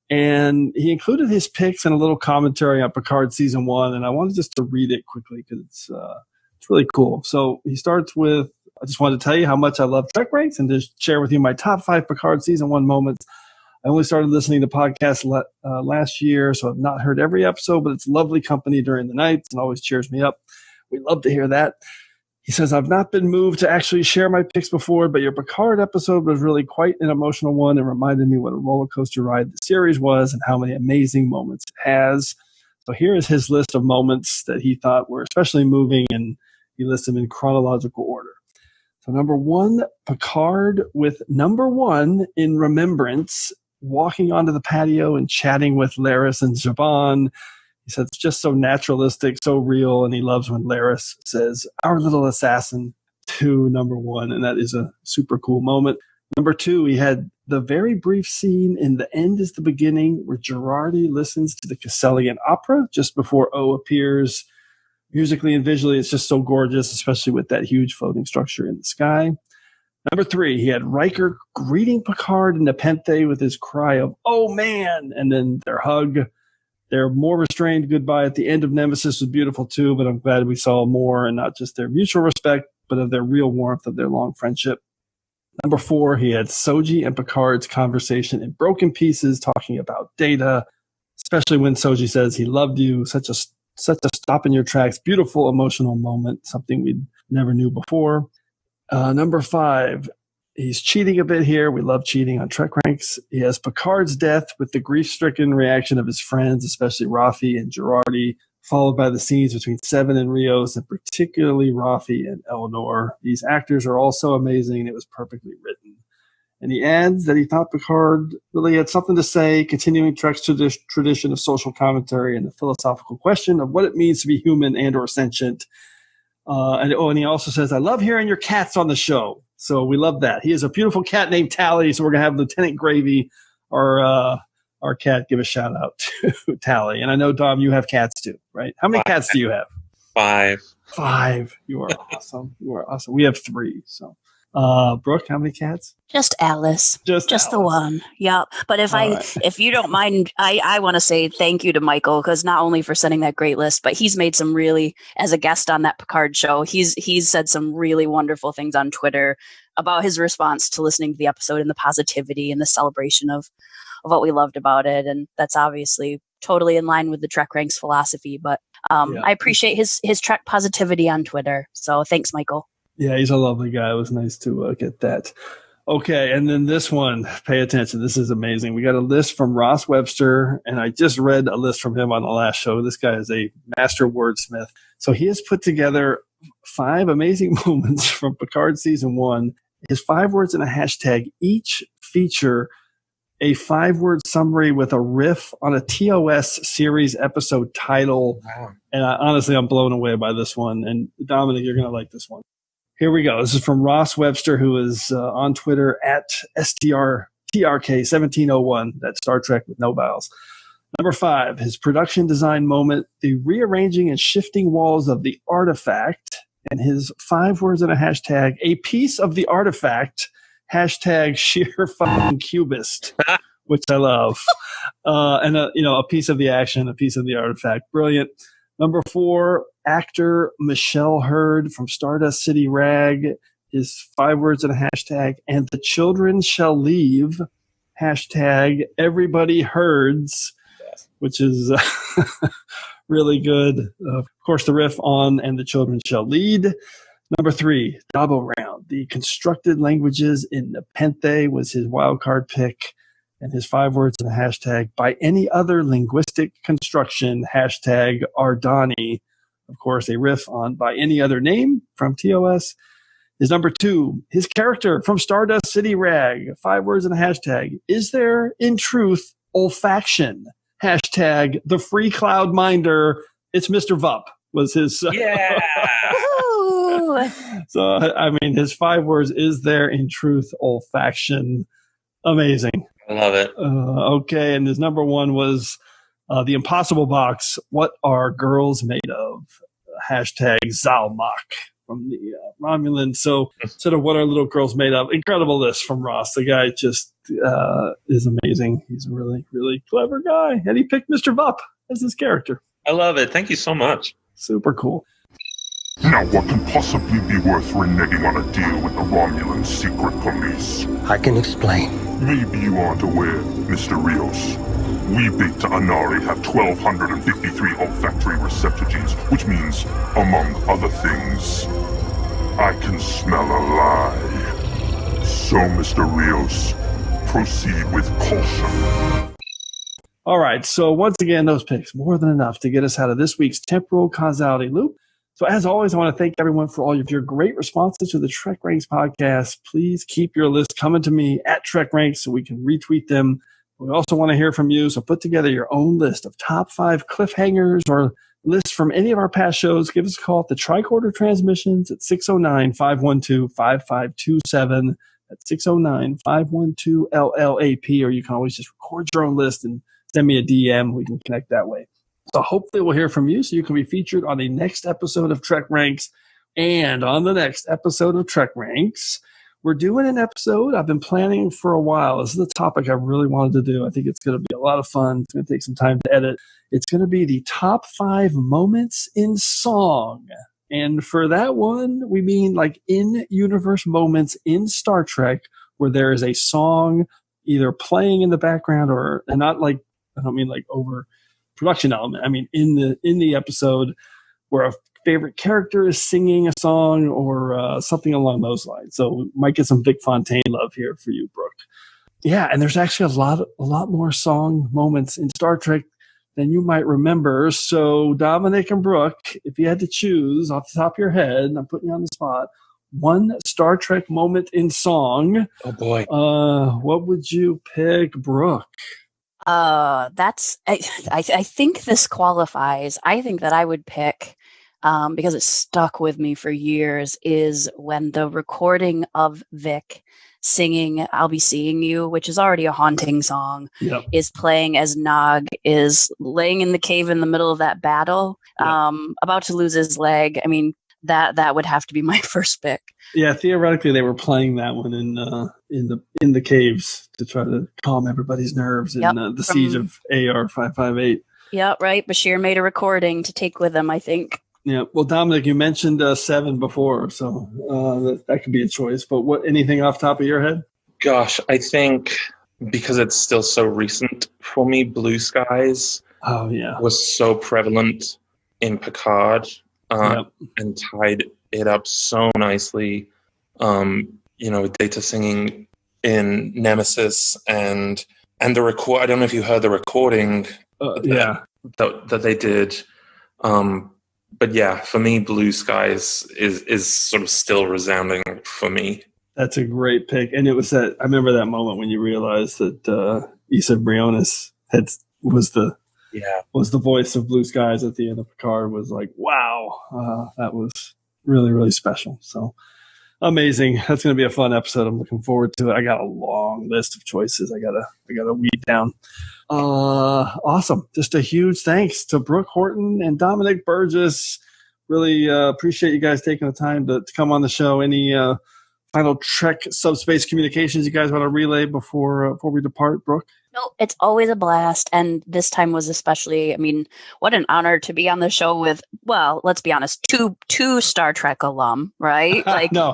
And he included his picks and a little commentary on Picard season 1. And I wanted just to read it quickly because it's really cool. So he starts with, I just wanted to tell you how much I love TrekRanks and just share with you my top 5 Picard season 1 moments. I only started listening to podcasts last year, so I've not heard every episode, but it's lovely company during the nights and always cheers me up. We love to hear that. He says, I've not been moved to actually share my picks before, but your Picard episode was really quite an emotional one and reminded me what a roller coaster ride the series was and how many amazing moments it has. So here is his list of moments that he thought were especially moving, and he lists them in chronological order. So number 1, Picard with number 1 in remembrance, walking onto the patio and chatting with Laris and Zhaban. He said it's just so naturalistic, so real, and he loves when Laris says, our little assassin, to number 1, and that is a super cool moment. Number 2, he had the very brief scene in The End is the Beginning where Girardi listens to the Casselian opera just before O appears. Musically and visually, it's just so gorgeous, especially with that huge floating structure in the sky. Number 3, he had Riker greeting Picard in Nepenthe with his cry of, oh man, and then their hug. Their more restrained goodbye at the end of Nemesis was beautiful too, but I'm glad we saw more, and not just their mutual respect, but of their real warmth of their long friendship. Number 4, he had Soji and Picard's conversation in broken pieces talking about Data, especially when Soji says he loved you, such a stop in your tracks, beautiful emotional moment, something we never knew before. Number 5, he's cheating a bit here. We love cheating on TrekRanks. He has Picard's death with the grief-stricken reaction of his friends, especially Rafi and Girardi, followed by the scenes between Seven and Rios, and particularly Rafi and Eleanor. These actors are all so amazing, and it was perfectly written. And he adds that he thought Picard really had something to say, continuing Trek's tradition of social commentary and the philosophical question of what it means to be human and or sentient. And he also says, I love hearing your cats on the show. So we love that. He has a beautiful cat named Tally, so we're going to have Lieutenant Gravy, our cat, give a shout out to Tally. And I know, Dom, you have cats too, right? How many cats do you have? 5. 5. You are awesome. You are awesome. We have 3. So, Brooke, how many cats? Just Alice. Just Alice. The one. Yep. But if you don't mind, I want to say thank you to Michael, because not only for sending that great list, but he's made some really, as a guest on that Picard show, he's said some really wonderful things on Twitter about his response to listening to the episode and the positivity and the celebration of what we loved about it. And that's obviously totally in line with the TrekRanks philosophy. But I appreciate his Trek positivity on Twitter. So thanks, Michael. Yeah, he's a lovely guy. It was nice to get that. Okay, and then this one, pay attention. This is amazing. We got a list from Ross Webster, and I just read a list from him on the last show. This guy is a master wordsmith. So he has put together 5 amazing moments from Picard Season 1. His 5 words and a hashtag each feature a 5-word summary with a riff on a TOS series episode title. Wow. And honestly, I'm blown away by this one. And Dominic, you're going to like this one. Here we go. This is from Ross Webster, who is on Twitter at STRK1701. That's Star Trek with no vowels. Number 5, his production design moment, the rearranging and shifting walls of the artifact, and his 5 words and a hashtag, a piece of the artifact, hashtag sheer fucking cubist, which I love. And a piece of the action, a piece of the artifact. Brilliant. Number 4, actor Michelle Hurd from Stardust City Rag, his 5 words and a hashtag, and the children shall leave, hashtag everybody herds, which is really good. Of course, the riff on and the children shall lead. Number 3, Dabo Round. The constructed languages in Nepenthe was his wildcard pick, and his 5 words and a hashtag, by any other linguistic construction, hashtag Ardani. Of course, a riff on by any other name from TOS. His number 2, his character from Stardust City Rag, 5 words and a hashtag, is there in truth olfaction? Hashtag the free cloud minder. It's Mr. Vup was his. Yeah. So, I mean, his 5 words, is there in truth olfaction? Amazing. I love it. Okay. And his number 1 was the Impossible Box. What are girls made of? Hashtag Zalmak from the Romulan. So sort of what are little girls made of? Incredible list from Ross. The guy just is amazing. He's a really, really clever guy. And he picked Mr. Vup as his character. I love it. Thank you so much. Super cool. Now what can possibly be worth reneging on a deal with the Romulan secret police? I can explain. Maybe you aren't aware, Mr. Rios. We Beta Annari have 1,253 olfactory receptor genes, which means, among other things, I can smell a lie. So, Mr. Rios, proceed with caution. All right, so once again, those picks, more than enough to get us out of this week's temporal causality loop. So as always, I want to thank everyone for all of your great responses to the TrekRanks podcast. Please keep your list coming to me at TrekRanks so we can retweet them. We also want to hear from you, so put together your own list of top 5 cliffhangers or lists from any of our past shows. Give us a call at the Tricorder Transmissions at 609-512-5527. That's 609-512-LLAP, or you can always just record your own list and send me a DM. We can connect that way. So hopefully we'll hear from you so you can be featured on the next episode of TrekRanks. And on the next episode of TrekRanks, we're doing an episode I've been planning for a while. This is the topic I really wanted to do. I think it's going to be a lot of fun. It's going to take some time to edit. It's going to be the top 5 moments in song. And for that one, we mean like in-universe moments in Star Trek where there is a song either playing in the background or, and not like, I don't mean like over production element. I mean, in the episode where a favorite character is singing a song or something along those lines. So we might get some Vic Fontaine love here for you, Brooke. Yeah, and there's actually a lot more song moments in Star Trek than you might remember. So Dominic and Brooke, if you had to choose off the top of your head, and I'm putting you on the spot, one Star Trek moment in song. Oh boy. What would you pick, Brooke? That's I think this qualifies. I think that I would pick because it stuck with me for years is when the recording of Vic singing I'll Be Seeing You, which is already a haunting song, is playing as Nog is laying in the cave in the middle of that battle, about to lose his leg. I mean, that would have to be my first pick. Yeah, theoretically they were playing that one in the caves to try to calm everybody's nerves in the siege of AR-558. Yeah, right. Bashir made a recording to take with him, I think. Yeah. Well, Dominic, you mentioned 7 before, so that could be a choice. But anything off the top of your head? Gosh, I think because it's still so recent for me, Blue Skies was so prevalent in Picard and tied it up so nicely, with Data singing in Nemesis and the record. I don't know if you heard the recording that they did But yeah, for me, Blue Skies is sort of still resounding for me. That's a great pick. And it was I remember that moment when you realized that Issa Briones was the voice of Blue Skies at the end of Picard. Was like, wow, that was really, really special. So amazing. That's going to be a fun episode. I'm looking forward to it. I got a long list of choices I gotta weed down. Awesome. Just a huge thanks to Brooke Horton and Dominic Burgess. Really appreciate you guys taking the time to come on the show. Any final Trek subspace communications you guys want to relay before we depart, Brooke? No, it's always a blast. And this time was especially, I mean, what an honor to be on the show with, well, let's be honest, two Star Trek alum, right? Like no.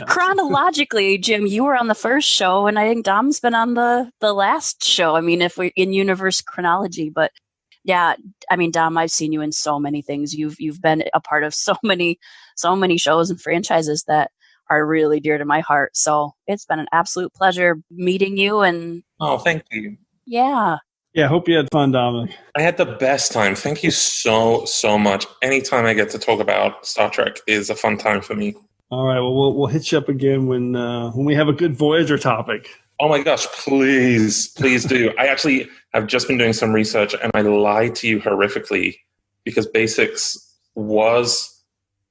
Chronologically, Jim, you were on the first show, and I think Dom's been on the last show. I mean, if we're in universe chronology, but yeah, I mean, Dom, I've seen you in so many things. You've been a part of so many shows and franchises that are really dear to my heart. So it's been an absolute pleasure meeting you. And oh, thank you. Yeah. Yeah, hope you had fun, Dominic. I had the best time. Thank you so much. Anytime I get to talk about Star Trek is a fun time for me. All right, well, we'll hit you up again when we have a good Voyager topic. Oh my gosh, please do. I actually have just been doing some research, and I lied to you horrifically because Basics was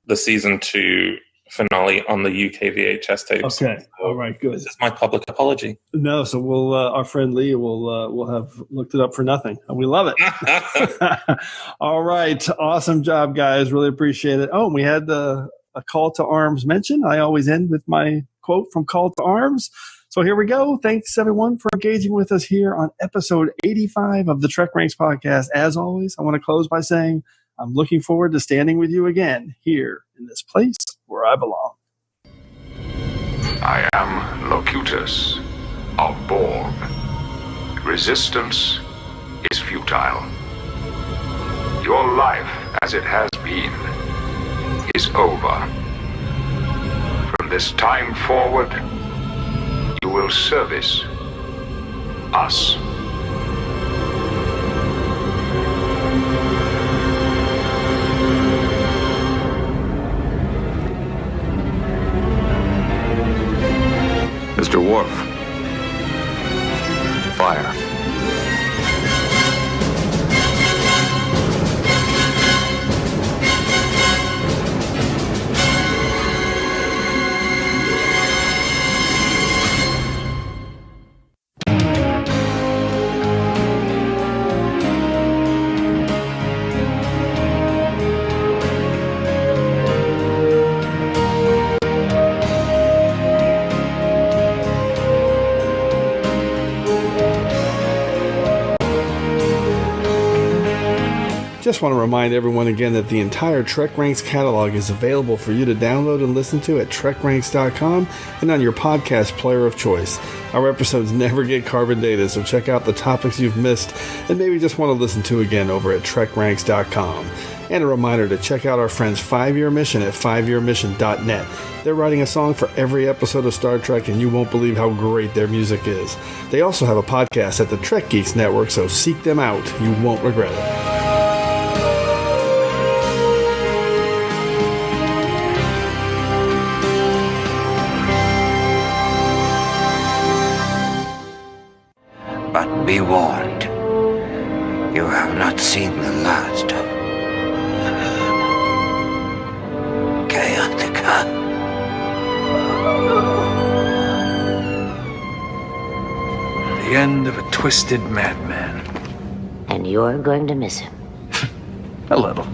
the season 2 finale on the UK VHS tapes. Okay, all right, good. This is my public apology. No, so we'll our friend Lee will have looked it up for nothing, and we love it. All right, awesome job, guys. Really appreciate it. Oh, and we had a call to arms mention. I always end with my quote from Call to Arms. So here we go. Thanks, everyone, for engaging with us here on episode 85 of the TrekRanks podcast. As always, I want to close by saying I'm looking forward to standing with you again here in this place where I belong. I am Locutus of Borg. Resistance is futile. Your life, as it has been, is over. From this time forward, you will service us. Mr. Worf, fire. Just want to remind everyone again that the entire TrekRanks catalog is available for you to download and listen to at TrekRanks.com and on your podcast player of choice. Our episodes never get carbon dated, so check out the topics you've missed and maybe just want to listen to again over at TrekRanks.com. And a reminder to check out our friends 5-Year Mission at 5yearmission.net. They're writing a song for every episode of Star Trek, and you won't believe how great their music is. They also have a podcast at the Trek Geeks Network, so seek them out. You won't regret it. But be warned, you have not seen the last of Chaotica. The end of a twisted madman. And you're going to miss him. A little.